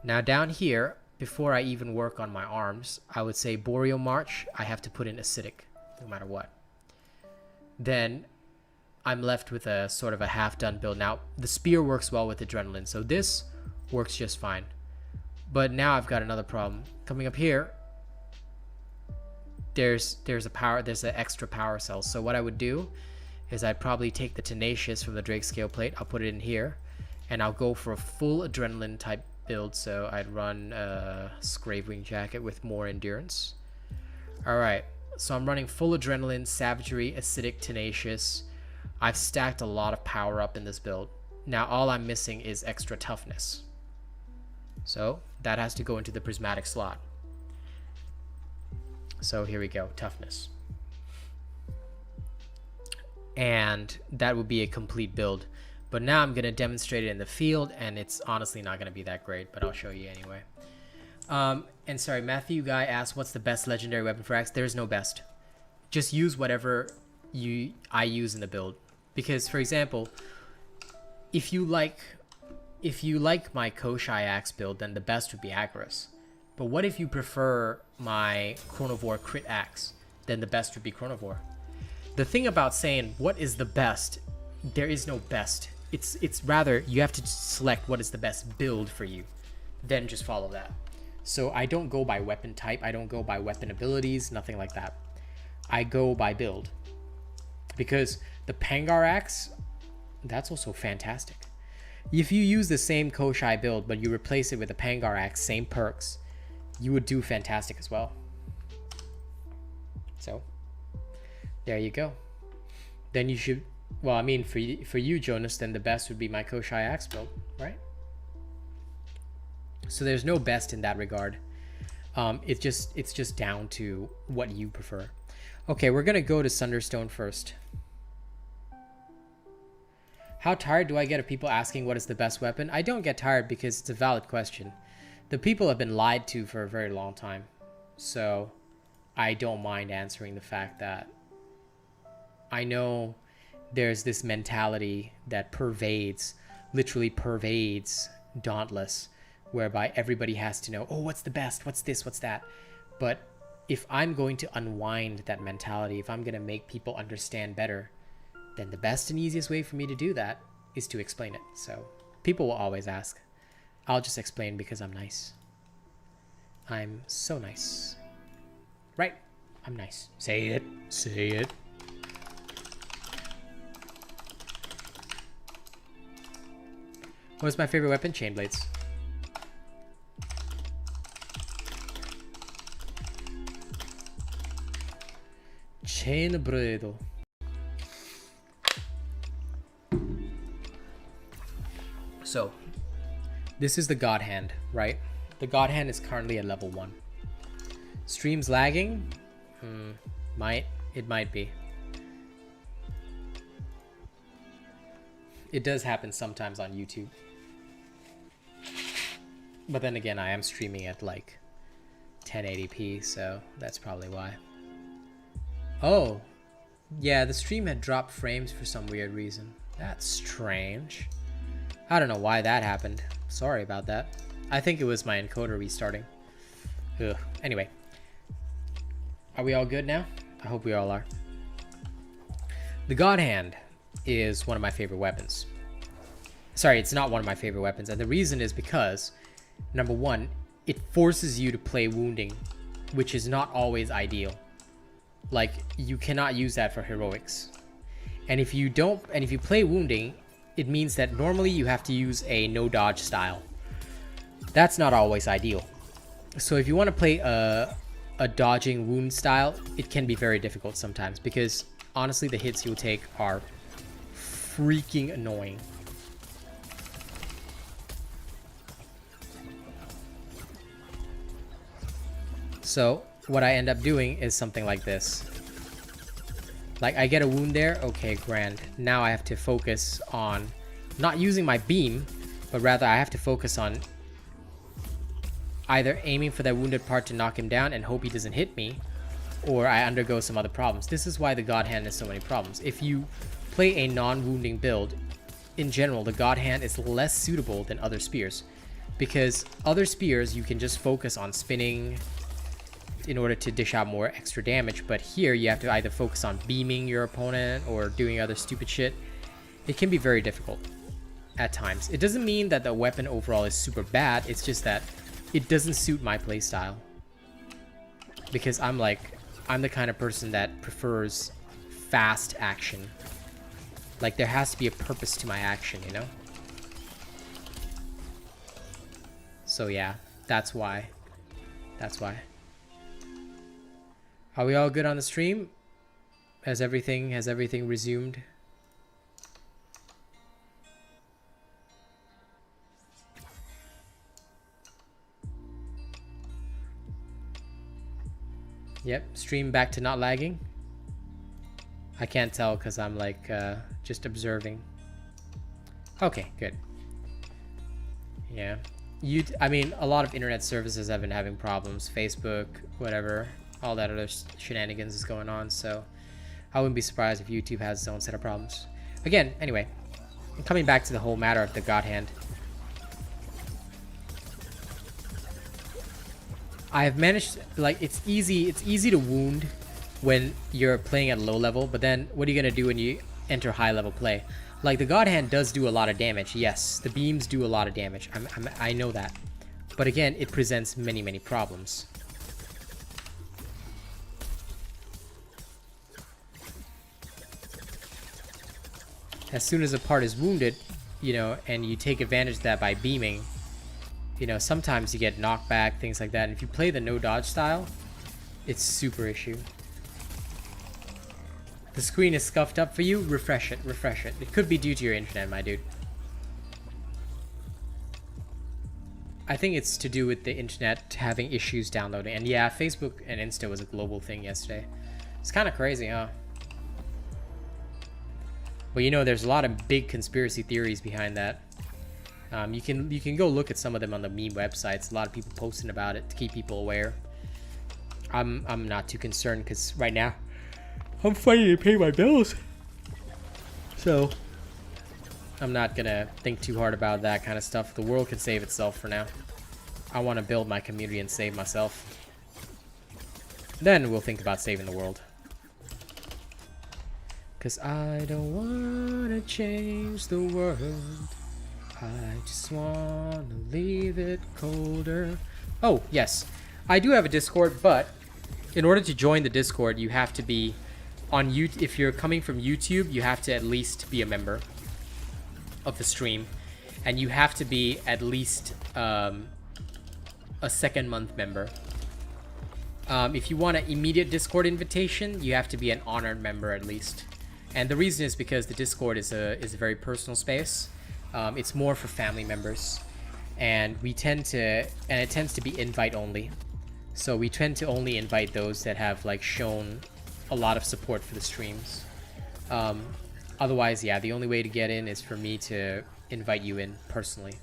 Now down here, before I even work on my arms, I would say Boreal March, I have to put in Acidic, no matter what. Then I'm left with a sort of a half-done build. Now, the Spear works well with Adrenaline, so this works just fine. But now I've got another problem. Coming up here, there's an extra power cell. So what I would do is I'd probably take the Tenacious from the Drake Scale Plate, I'll put it in here, and I'll go for a full Adrenaline type build. So I'd run Scravewing Jacket with more endurance. Alright, so I'm running full Adrenaline, Savagery, Acidic, Tenacious. I've stacked a lot of power up in this build. Now all I'm missing is extra toughness. So that has to go into the prismatic slot. So here we go, toughness. And that would be a complete build. But now I'm going to demonstrate it in the field, and it's honestly not going to be that great, but I'll show you anyway. And sorry, Matthew Guy asked, what's the best legendary weapon for axe? There's no best. Just use whatever I use in the build. Because, for example, if you like my Koshai axe build, then the best would be Agorist. But what if you prefer my Chronovore crit axe? Then the best would be Chronovore. The thing about saying what is the best, there is no best. It's rather you have to select what is the best build for you, then just follow that. So I don't go by weapon type, I don't go by weapon abilities, nothing like that. I go by build. Because the Pangar axe, that's also fantastic. If you use the same Koshai build, but you replace it with a Pangar axe, same perks, you would do fantastic as well. So, there you go. Then you should, well, I mean, for you, Jonas, then the best would be my Koshai axe build, right? So there's no best in that regard. It's just down to what you prefer. Okay, we're gonna go to Sunderstone first. How tired do I get of people asking what is the best weapon? I don't get tired because it's a valid question. The people have been lied to for a very long time. So I don't mind answering the fact that I know there's this mentality that literally pervades Dauntless, whereby everybody has to know, oh, what's the best? What's this? What's that? But if I'm going to unwind that mentality, if I'm going to make people understand better, then the best and easiest way for me to do that is to explain it. So people will always ask. I'll just explain because I'm nice. I'm so nice. Right? I'm nice. Say it. Say it. What's my favorite weapon? Chain blades. Chain blade. So, this is the God Hand, right? The God Hand is currently at level 1. Stream's lagging? It might be. It does happen sometimes on YouTube. But then again, I am streaming at like 1080p, so that's probably why. Oh, yeah, the stream had dropped frames for some weird reason. That's strange. I don't know why that happened. Sorry about that. I think it was my encoder restarting. Ugh. Anyway. Are we all good now? I hope we all are. The God Hand is one of my favorite weapons. Sorry, it's not one of my favorite weapons. And the reason is because, number one, it forces you to play wounding, which is not always ideal. Like, you cannot use that for heroics. And if you play wounding, it means that normally you have to use a no dodge style. That's not always ideal. So if you want to play a dodging wound style, it can be very difficult sometimes, because honestly the hits you'll take are freaking annoying. So what I end up doing is something like this. Like, I get a wound there, okay, grand. Now I have to focus on not using my beam, but rather I have to focus on either aiming for that wounded part to knock him down and hope he doesn't hit me, or I undergo some other problems. This is why the God Hand has so many problems. If you play a non-wounding build, in general, the God Hand is less suitable than other spears, because other spears you can just focus on spinning in order to dish out more extra damage, but here you have to either focus on beaming your opponent or doing other stupid shit. It can be very difficult at times. It doesn't mean that the weapon overall is super bad, it's just that it doesn't suit my playstyle. Because I'm the kind of person that prefers fast action. Like, there has to be a purpose to my action, you know? So yeah, that's why. Are we all good on the stream? Has everything resumed? Yep, stream back to not lagging. I can't tell because I'm like just observing. Okay, good. Yeah, I mean, a lot of internet services have been having problems. Facebook, whatever, all that other shenanigans is going on. So I wouldn't be surprised if YouTube has its own set of problems. Again, anyway, coming back to the whole matter of the God Hand. I have managed, like, it's easy to wound when you're playing at low level, but then what are you gonna do when you enter high level play? Like, the God Hand does do a lot of damage. Yes, the beams do a lot of damage. I know that. But again, it presents many, many problems. As soon as a part is wounded, you know, and you take advantage of that by beaming, you know, sometimes you get knockback, things like that. And if you play the no dodge style, it's super issue. The screen is scuffed up for you. Refresh it. Refresh it. It could be due to your internet, my dude. I think it's to do with the internet having issues downloading. And yeah, Facebook and Insta was a global thing yesterday. It's kind of crazy, huh? But you know, there's a lot of big conspiracy theories behind that. You can go look at some of them on the meme websites. A lot of people posting about it to keep people aware. I'm not too concerned because right now I'm fighting to pay my bills, so I'm not gonna think too hard about that kind of stuff. The world can save itself for now. I want to build my community and save myself. Then we'll think about saving the world. Cause I don't wanna change the world. I just wanna leave it colder. Oh, yes. I do have a Discord, but in order to join the Discord, you have to be on YouTube. If you're coming from YouTube, you have to at least be a member of the stream. And you have to be at least a second month member. If you want an immediate Discord invitation, you have to be an honored member at least. And the reason is because the Discord is a very personal space. It's more for family members, and it tends to be invite only. So we tend to only invite those that have like shown a lot of support for the streams. Otherwise, yeah, the only way to get in is for me to invite you in personally,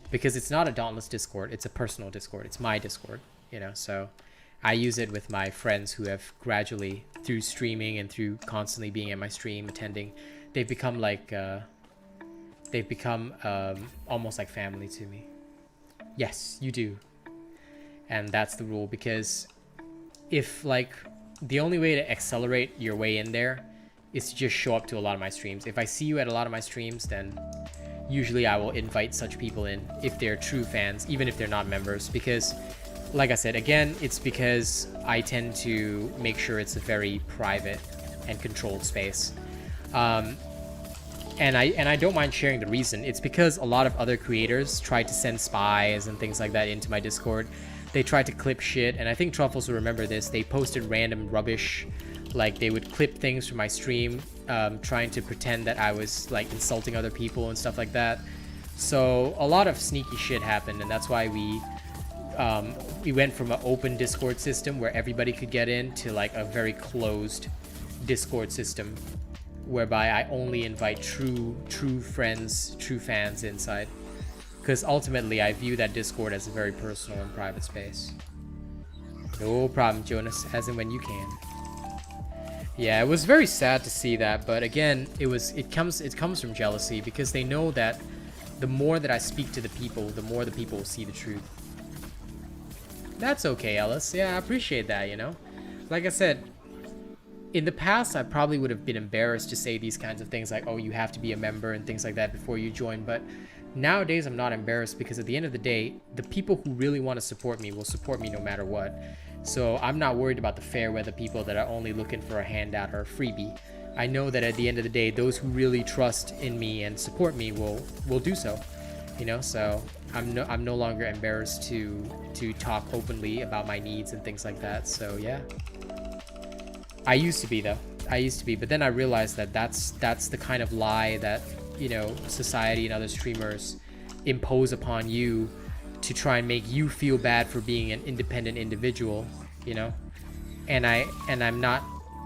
because it's not a Dauntless Discord, it's a personal Discord. It's my Discord, you know, so I use it with my friends who have gradually, through streaming and through constantly being at my stream, attending, they've become like almost like family to me. Yes, you do. And that's the rule, because if like the only way to accelerate your way in there is to just show up to a lot of my streams. If I see you at a lot of my streams, then usually I will invite such people in if they're true fans, even if they're not members, because like I said, again, it's because I tend to make sure it's a very private and controlled space. And I don't mind sharing the reason. It's because a lot of other creators try to send spies and things like that into my Discord. They try to clip shit, and I think Truffles will remember this. They posted random rubbish, like they would clip things from my stream, trying to pretend that I was like insulting other people and stuff like that. So a lot of sneaky shit happened, and that's why we went from an open Discord system where everybody could get in to like a very closed Discord system, whereby I only invite true friends, true fans inside. Because ultimately, I view that Discord as a very personal and private space. No problem, Jonas, as and when you can. Yeah, it was very sad to see that, but again, it comes from jealousy, because they know that the more that I speak to the people, the more the people will see the truth. That's okay, Ellis. Yeah, I appreciate that, you know? Like I said, in the past, I probably would have been embarrassed to say these kinds of things like, oh, you have to be a member and things like that before you join, but nowadays I'm not embarrassed, because at the end of the day, the people who really want to support me will support me no matter what. So I'm not worried about the fair weather people that are only looking for a handout or a freebie. I know that at the end of the day, those who really trust in me and support me will do so, you know. So I'm no longer embarrassed to talk openly about my needs and things like that. So yeah, I used to be, though. I used to be, but then I realized that that's the kind of lie that, you know, society and other streamers impose upon you to try and make you feel bad for being an independent individual, you know. And I'm not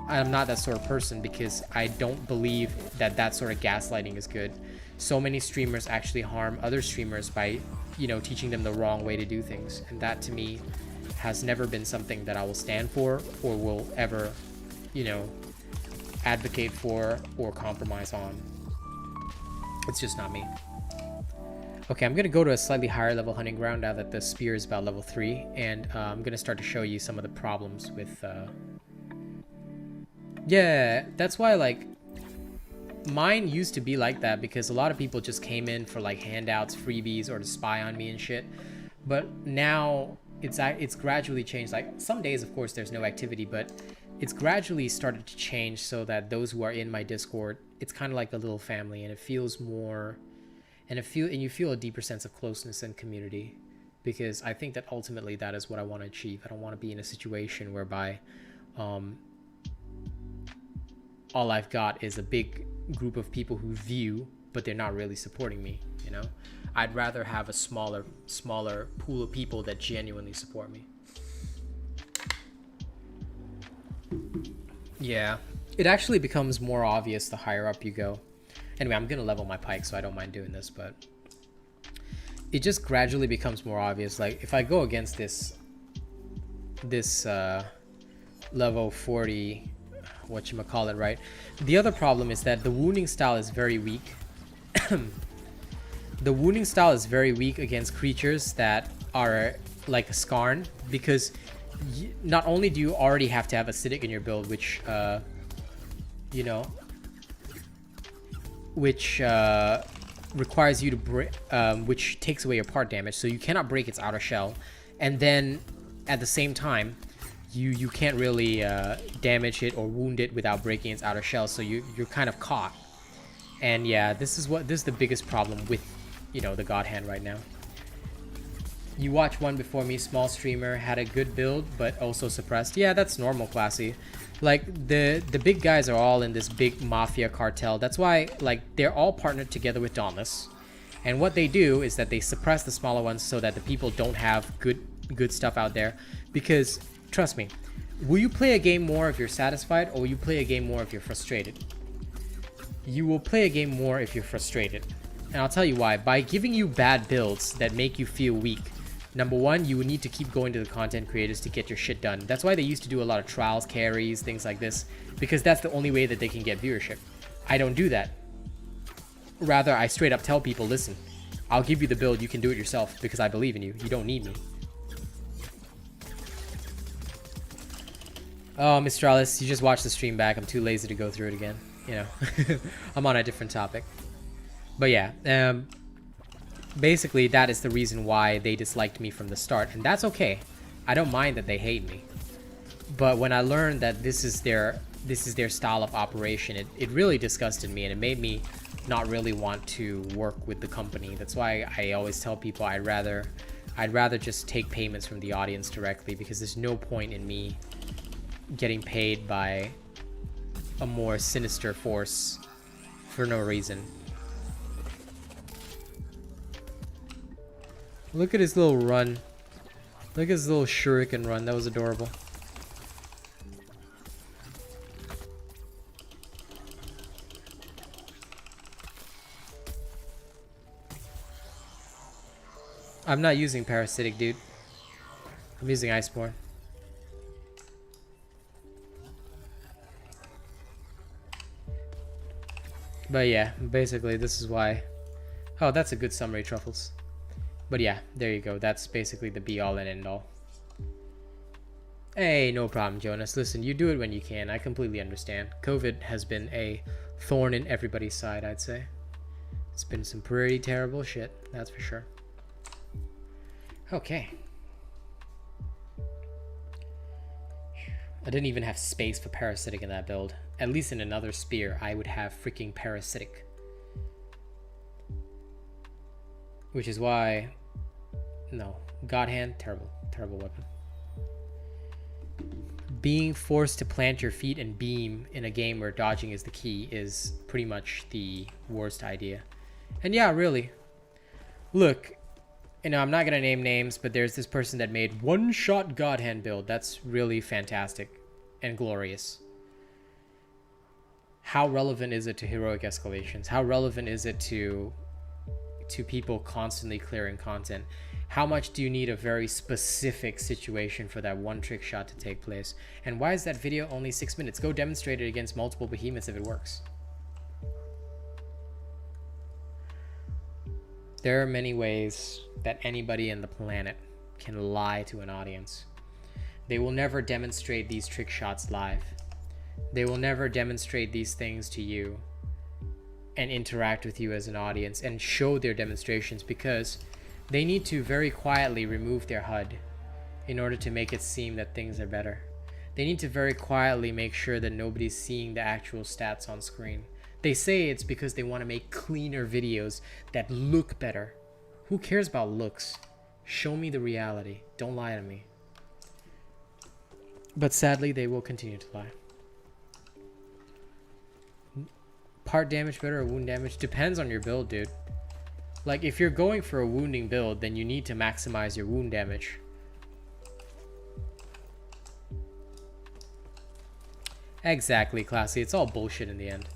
that sort of person, because I don't believe that sort of gaslighting is good. So many streamers actually harm other streamers by, you know, teaching them the wrong way to do things, and that to me has never been something that I will stand for or will ever, you know, advocate for or compromise on. It's just not me. Okay, I'm gonna go to a slightly higher level hunting ground now that the spear is about level 3, and I'm gonna start to show you some of the problems with yeah, that's why, like, mine used to be like that, because a lot of people just came in for like handouts, freebies, or to spy on me and shit. But now it's gradually changed. Like, some days of course there's no activity, but it's gradually started to change so that those who are in my Discord, it's kind of like a little family, and it feels more, and you feel a deeper sense of closeness and community, because I think that ultimately that is what I want to achieve. I don't want to be in a situation whereby all I've got is a big group of people who view, but they're not really supporting me, you know? I'd rather have a smaller pool of people that genuinely support me. Yeah, it actually becomes more obvious the higher up you go. Anyway, I'm gonna level my pike, so I don't mind doing this, but it just gradually becomes more obvious. Like, if I go against this level 40, whatchamacallit, right? The other problem is that the wounding style is very weak. The wounding style is very weak against creatures that are like a Skarn, because not only do you already have to have acidic in your build, which you know, which requires you to break, which takes away your part damage, so you cannot break its outer shell, and then at the same time you can't really damage it or wound it without breaking its outer shell, so you're kind of caught. And yeah, this is the biggest problem with, you know, the God Hand right now. You watch one before me, small streamer, had a good build but also suppressed. Yeah, that's normal, Classy. Like, the big guys are all in this big mafia cartel. That's why, like, they're all partnered together with Dauntless, and what they do is that they suppress the smaller ones so that the people don't have good stuff out there. Because trust me, will you play a game more if you're satisfied, or will you play a game more if you're frustrated? You will play a game more if you're frustrated. And I'll tell you why. By giving you bad builds that make you feel weak, number one, you would need to keep going to the content creators to get your shit done. That's why they used to do a lot of trials, carries, things like this, because that's the only way that they can get viewership. I don't do that. Rather, I straight up tell people, listen, I'll give you the build, you can do it yourself, because I believe in you. You don't need me. Oh, Mr. Alice, you just watched the stream back. I'm too lazy to go through it again. you know, I'm on a different topic. But yeah, basically that is the reason why they disliked me from the start, and that's okay. I don't mind that they hate me. But when I learned that this is their style of operation, it really disgusted me, and it made me not really want to work with the company. That's why I always tell people I'd rather just take payments from the audience directly, because there's no point in me getting paid by a more sinister force for no reason. Look at his little run. Look at his little shuriken run. That was adorable. I'm not using parasitic, dude. I'm using Iceborne. But yeah, basically this is why. Oh, that's a good summary, Truffles. But yeah, there you go. That's basically the be all and end all. Hey, no problem, Jonas. Listen, you do it when you can. I completely understand. COVID has been a thorn in everybody's side, I'd say. It's been some pretty terrible shit, that's for sure. Okay. I didn't even have space for parasitic in that build. At least in another spear, I would have freaking parasitic. Which is why... No. God Hand, terrible. Terrible weapon. Being forced to plant your feet and beam in a game where dodging is the key is pretty much the worst idea. And yeah, really. Look, you know, I'm not going to name names, but there's this person that made one-shot God Hand build. That's really fantastic and glorious. How relevant is it to heroic escalations? How relevant is it to people constantly clearing content? How much do you need a very specific situation for that one trick shot to take place? And why is that video only 6 minutes? Go demonstrate it against multiple behemoths if it works. There are many ways that anybody on the planet can lie to an audience. They will never demonstrate these trick shots live. They will never demonstrate these things to you and interact with you as an audience and show their demonstrations, because they need to very quietly remove their HUD in order to make it seem that things are better. They need to very quietly make sure that nobody's seeing the actual stats on screen. They say it's because they want to make cleaner videos that look better. Who cares about looks? Show me the reality. Don't lie to me. But sadly, they will continue to lie. Part damage better or wound damage? Depends on your build, dude. Like, if you're going for a wounding build, then you need to maximize your wound damage. Exactly, Classy. It's all bullshit in the end.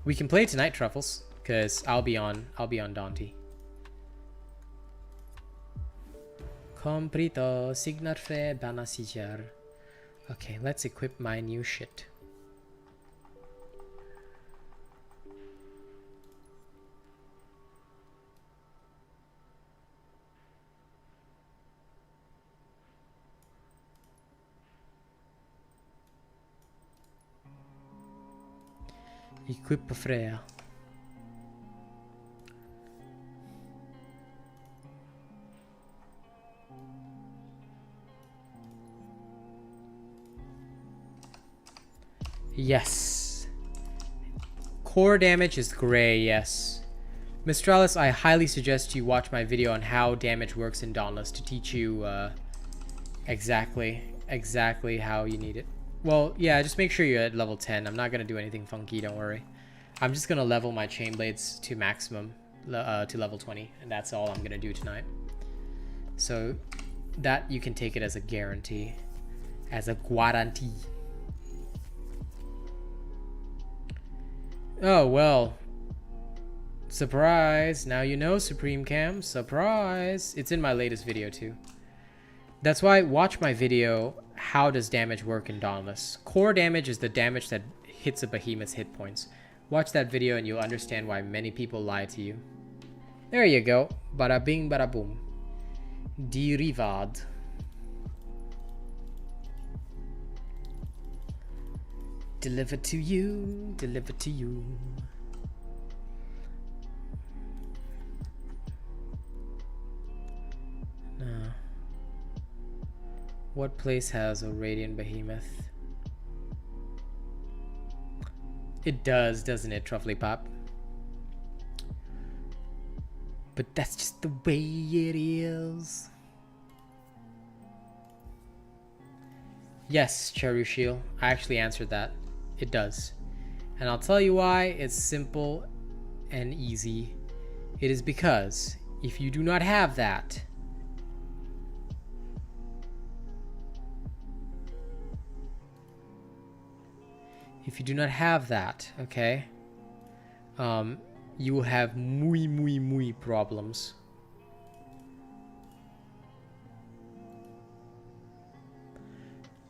We can play tonight, Truffles, because I'll be on Dante. Comprito signarfe banasijar. Okay, let's equip my new shit. Equip Freya. Yes. Core damage is gray, yes. Mistralis, I highly suggest you watch my video on how damage works in Dauntless to teach you exactly how you need it. Well, yeah, just make sure you're at level 10. I'm not going to do anything funky, don't worry. I'm just going to level my chain blades to maximum, to level 20, and that's all I'm going to do tonight. So that you can take it as a guarantee. As a guarantee. Oh, well. Surprise. Now you know, Supreme Cam. Surprise. It's in my latest video, too. That's why watch my video, how does damage work in Dauntless. Core damage is the damage that hits a behemoth's hit points. Watch that video and you'll understand why many people lie to you. There you go. Bada bing, bada boom. Derivad. Deliver to you, deliver to you. No. What place has a radiant behemoth? It does, doesn't it, Truffly Pop? But that's just the way it is. Yes, Cherushil, I actually answered that. It does. And I'll tell you why. It's simple and easy. It is because if you do not have that, okay, you will have muy problems.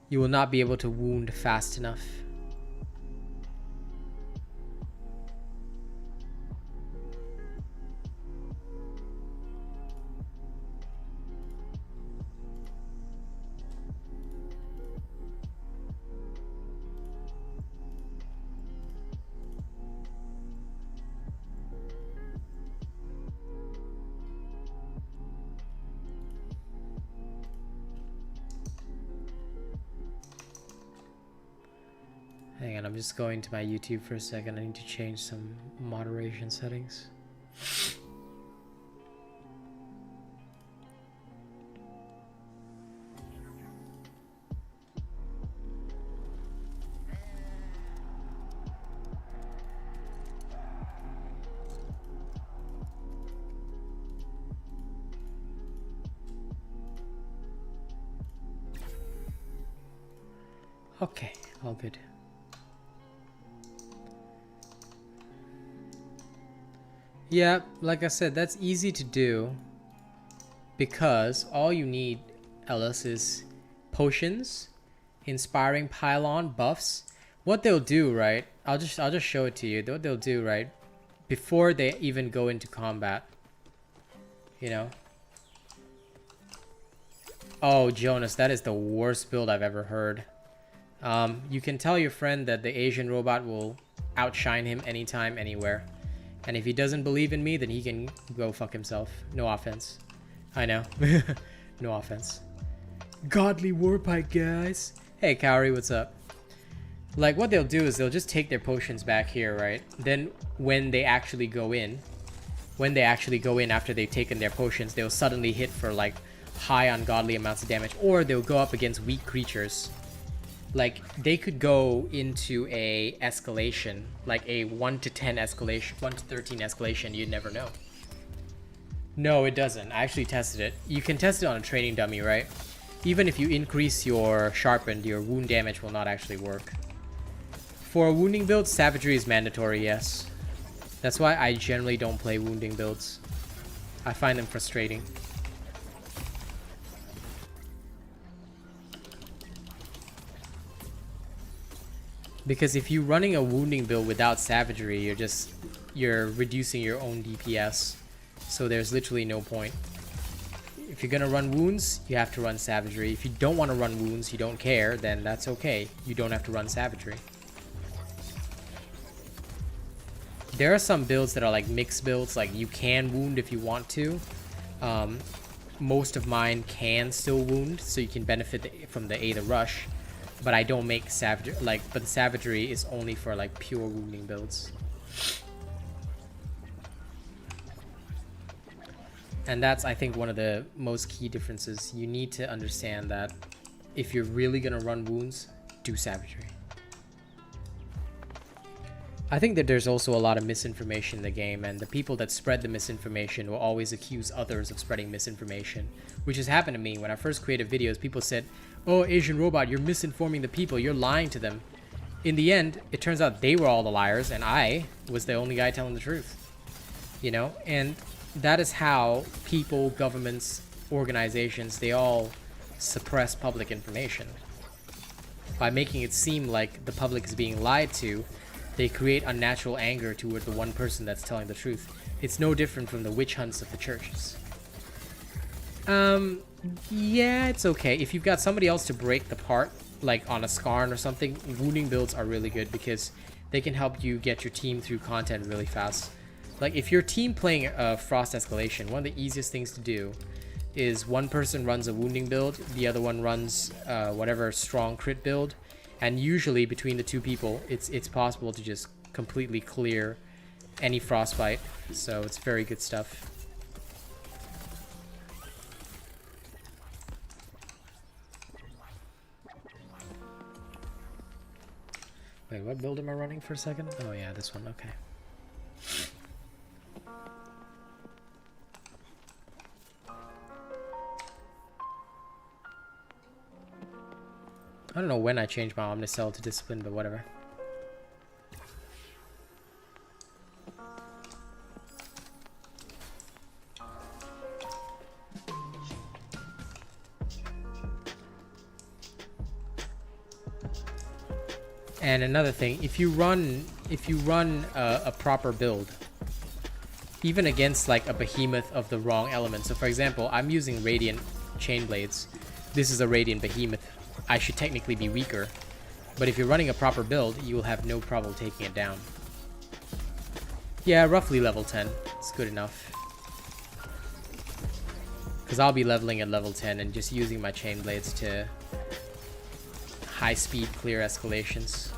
You will not be able to wound fast enough. Hang on, I'm just going to my YouTube for a second. I need to change some moderation settings. Okay, all good. Yeah, like I said, that's easy to do because all you need, Ellis, is potions, inspiring pylon, buffs. What they'll do, right? I'll just show it to you. What they'll do, right? Before they even go into combat, you know. Oh, Jonas, that is the worst build I've ever heard. You can tell your friend that the Asian robot will outshine him anytime, anywhere. And if he doesn't believe in me, then he can go fuck himself. No offense. I know. No offense. Godly Warpike, guys. Hey, Kaori, what's up? Like, what they'll do is they'll just take their potions back here, right? Then when they actually go in, after they've taken their potions, they'll suddenly hit for, like, high ungodly amounts of damage. Or they'll go up against weak creatures. Like, they could go into a escalation, like a 1 to 10 escalation, 1 to 13 escalation, you'd never know. No, it doesn't. I actually tested it. You can test it on a training dummy, right? Even if you increase your sharpened, your wound damage will not actually work. For a wounding build, savagery is mandatory, yes. That's why I generally don't play wounding builds. I find them frustrating. Because if you're running a wounding build without savagery, you're reducing your own DPS. So there's literally no point. If you're gonna run wounds, you have to run savagery. If you don't want to run wounds, you don't care, then that's okay. You don't have to run savagery. There are some builds that are like mixed builds, like you can wound if you want to. Most of mine can still wound, so you can benefit from the Aether Rush. But I don't make savagery, but the savagery is only for like pure wounding builds. And that's, I think, one of the most key differences. You need to understand that if you're really gonna run wounds, do savagery. I think that there's also a lot of misinformation in the game, and the people that spread the misinformation will always accuse others of spreading misinformation, which has happened to me. When I first created videos, people said, "Oh, Asian Robot, you're misinforming the people, you're lying to them." In the end, it turns out they were all the liars, and I was the only guy telling the truth. You know? And that is how people, governments, organizations, they all suppress public information. By making it seem like the public is being lied to, they create unnatural anger toward the one person that's telling the truth. It's no different from the witch hunts of the churches. Yeah, it's okay. If you've got somebody else to break the part like on a Skarn or something, wounding builds are really good because they can help you get your team through content really fast. Like if your team playing Frost Escalation, one of the easiest things to do is one person runs a wounding build, the other one runs whatever strong crit build, and usually between the two people, it's possible to just completely clear any frostbite. So it's very good stuff. Wait, what build am I running for a second? Oh yeah, this one, okay. I don't know when I changed my Omnicell to Discipline, but whatever. And another thing, if you run a proper build, even against like a behemoth of the wrong element. So for example, I'm using Radiant Chain Blades. This is a Radiant Behemoth. I should technically be weaker, but if you're running a proper build, you will have no problem taking it down. Yeah, roughly level 10. It's good enough. Because I'll be leveling at level 10 and just using my Chain Blades to high speed clear escalations.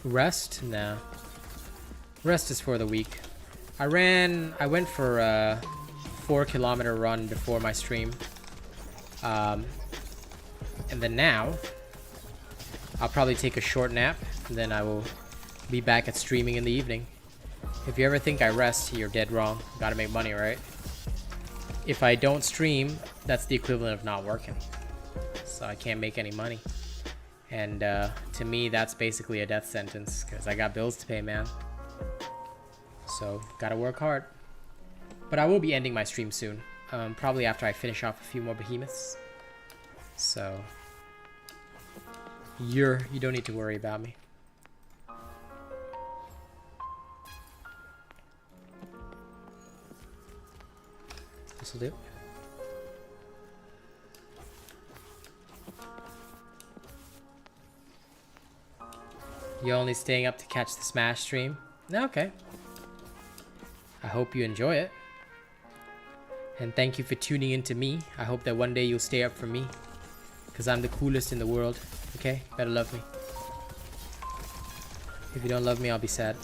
Rest? Nah. Rest is for the weak. I went for a 4-kilometer run before my stream. And then now, I'll probably take a short nap, and then I will be back at streaming in the evening. If you ever think I rest, you're dead wrong. Gotta make money, right? If I don't stream, that's the equivalent of not working. So I can't make any money. And to me, that's basically a death sentence because I got bills to pay, man. So, gotta work hard. But I will be ending my stream soon. Probably after I finish off a few more behemoths. So, you don't need to worry about me. This'll do. You're only staying up to catch the Smash stream? Okay. I hope you enjoy it. And thank you for tuning in to me. I hope that one day you'll stay up for me. Because I'm the coolest in the world. Okay? Better love me. If you don't love me, I'll be sad.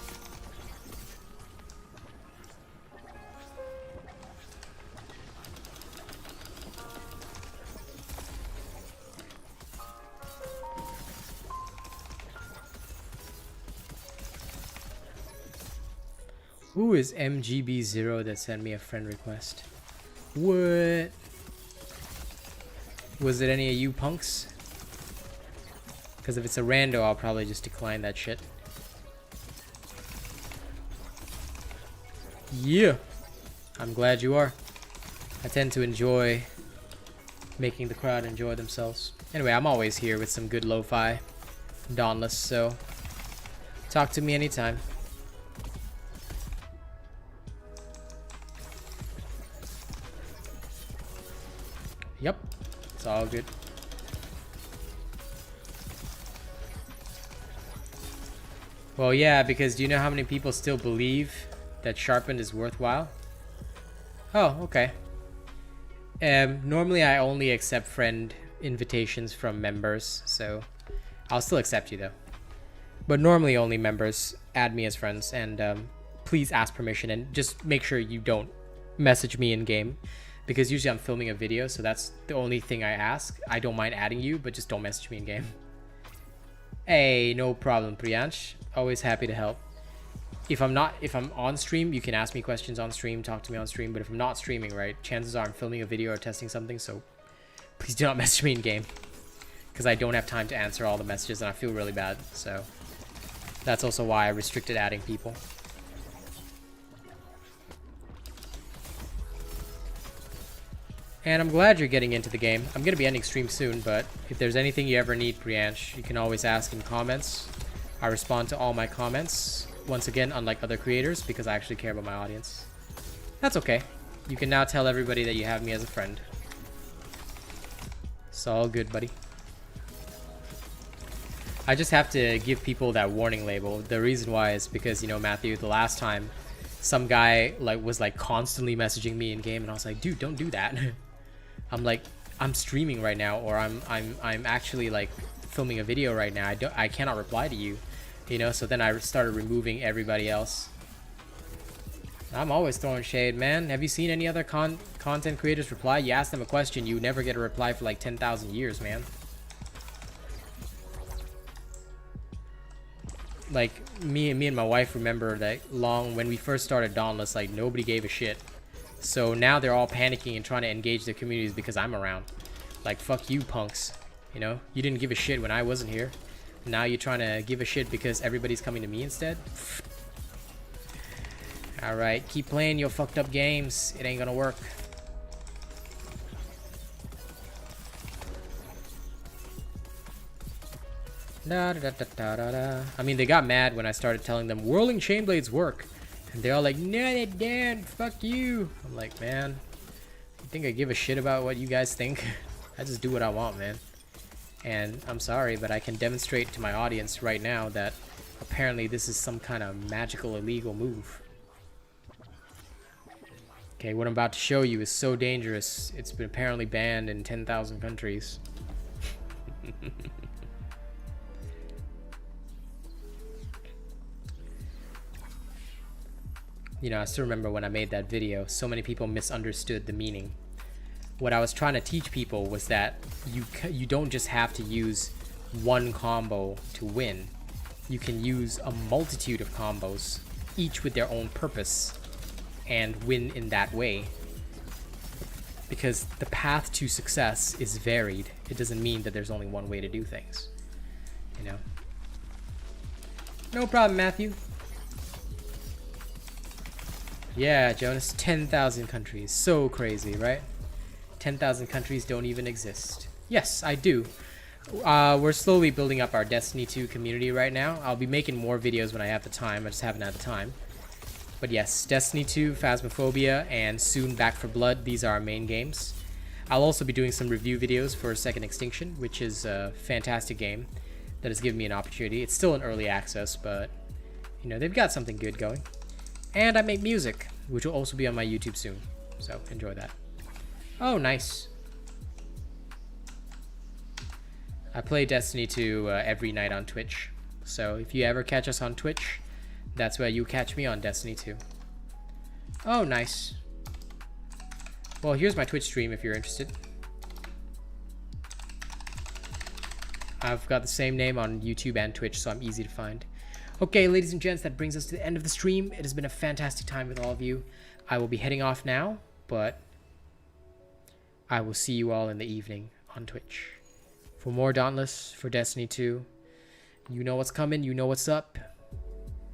Who is MGB0 that sent me a friend request? What? Was it any of you punks? Because if it's a rando, I'll probably just decline that shit. Yeah. I'm glad you are. I tend to enjoy making the crowd enjoy themselves. Anyway, I'm always here with some good lo-fi. Dauntless, so talk to me anytime. Yep, it's all good. Well, yeah, because do you know how many people still believe that Sharpened is worthwhile? Oh, okay. Normally I only accept friend invitations from members, so I'll still accept you though. But normally only members add me as friends, and please ask permission and just make sure you don't message me in game. Because usually I'm filming a video, so that's the only thing I ask. I don't mind adding you, but just don't message me in game. Hey, no problem, Priyansh. Always happy to help. if I'm on stream, you can ask me questions on stream, talk to me on stream. But if I'm not streaming, right, chances are I'm filming a video or testing something. So please do not message me in game, because I don't have time to answer all the messages and I feel really bad. So that's also why I restricted adding people. And I'm glad you're getting into the game. I'm going to be ending stream soon, but if there's anything you ever need, Priyansh, you can always ask in comments. I respond to all my comments, once again, unlike other creators, because I actually care about my audience. That's okay. You can now tell everybody that you have me as a friend. It's all good, buddy. I just have to give people that warning label. The reason why is because, you know, Matthew, the last time some guy was constantly messaging me in game, and I was like, dude, don't do that. I'm like, I'm streaming right now, or I'm actually like filming a video right now. I cannot reply to you, you know. So then I started removing everybody else. I'm always throwing shade, man. Have you seen any other content creators reply? You ask them a question, you never get a reply for like 10,000 years, man. Like me and my wife remember that when we first started Dauntless, like nobody gave a shit. So now they're all panicking and trying to engage their communities because I'm around. Like, fuck you, punks. You know, you didn't give a shit when I wasn't here. Now you're trying to give a shit because everybody's coming to me instead? Alright, keep playing your fucked up games. It ain't gonna work. I mean, they got mad when I started telling them whirling chain blades work. And they're all like, no, they don't. Fuck you. I'm like, man, you think I give a shit about what you guys think? I just do what I want, man. And I'm sorry, but I can demonstrate to my audience right now that apparently this is some kind of magical illegal move. Okay, what I'm about to show you is so dangerous. It's been apparently banned in 10,000 countries. You know, I still remember when I made that video, so many people misunderstood the meaning. What I was trying to teach people was that you don't just have to use one combo to win. You can use a multitude of combos, each with their own purpose, and win in that way. Because the path to success is varied. It doesn't mean that there's only one way to do things. You know? No problem, Matthew. Yeah, Jonas, 10,000 countries. So crazy, right? 10,000 countries don't even exist. Yes, I do. We're slowly building up our Destiny 2 community right now. I'll be making more videos when I have the time. I just haven't had the time. But yes, Destiny 2, Phasmophobia, and soon Back 4 Blood. These are our main games. I'll also be doing some review videos for Second Extinction, which is a fantastic game that has given me an opportunity. It's still in early access, but, you know, they've got something good going. And I make music, which will also be on my YouTube soon. So enjoy that. Oh, nice. I play Destiny 2 every night on Twitch. So if you ever catch us on Twitch, that's where you catch me on Destiny 2. Oh, nice. Well, here's my Twitch stream if you're interested. I've got the same name on YouTube and Twitch, so I'm easy to find. Okay, ladies and gents, that brings us to the end of the stream. It has been a fantastic time with all of you. I will be heading off now, but I will see you all in the evening on Twitch. For more Dauntless, for Destiny 2, you know what's coming, you know what's up.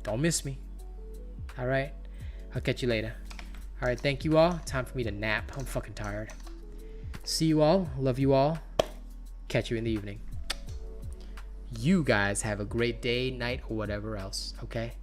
Don't miss me. Alright, I'll catch you later. Alright, thank you all. Time for me to nap. I'm fucking tired. See you all. Love you all. Catch you in the evening. You guys have a great day, night, or whatever else, okay?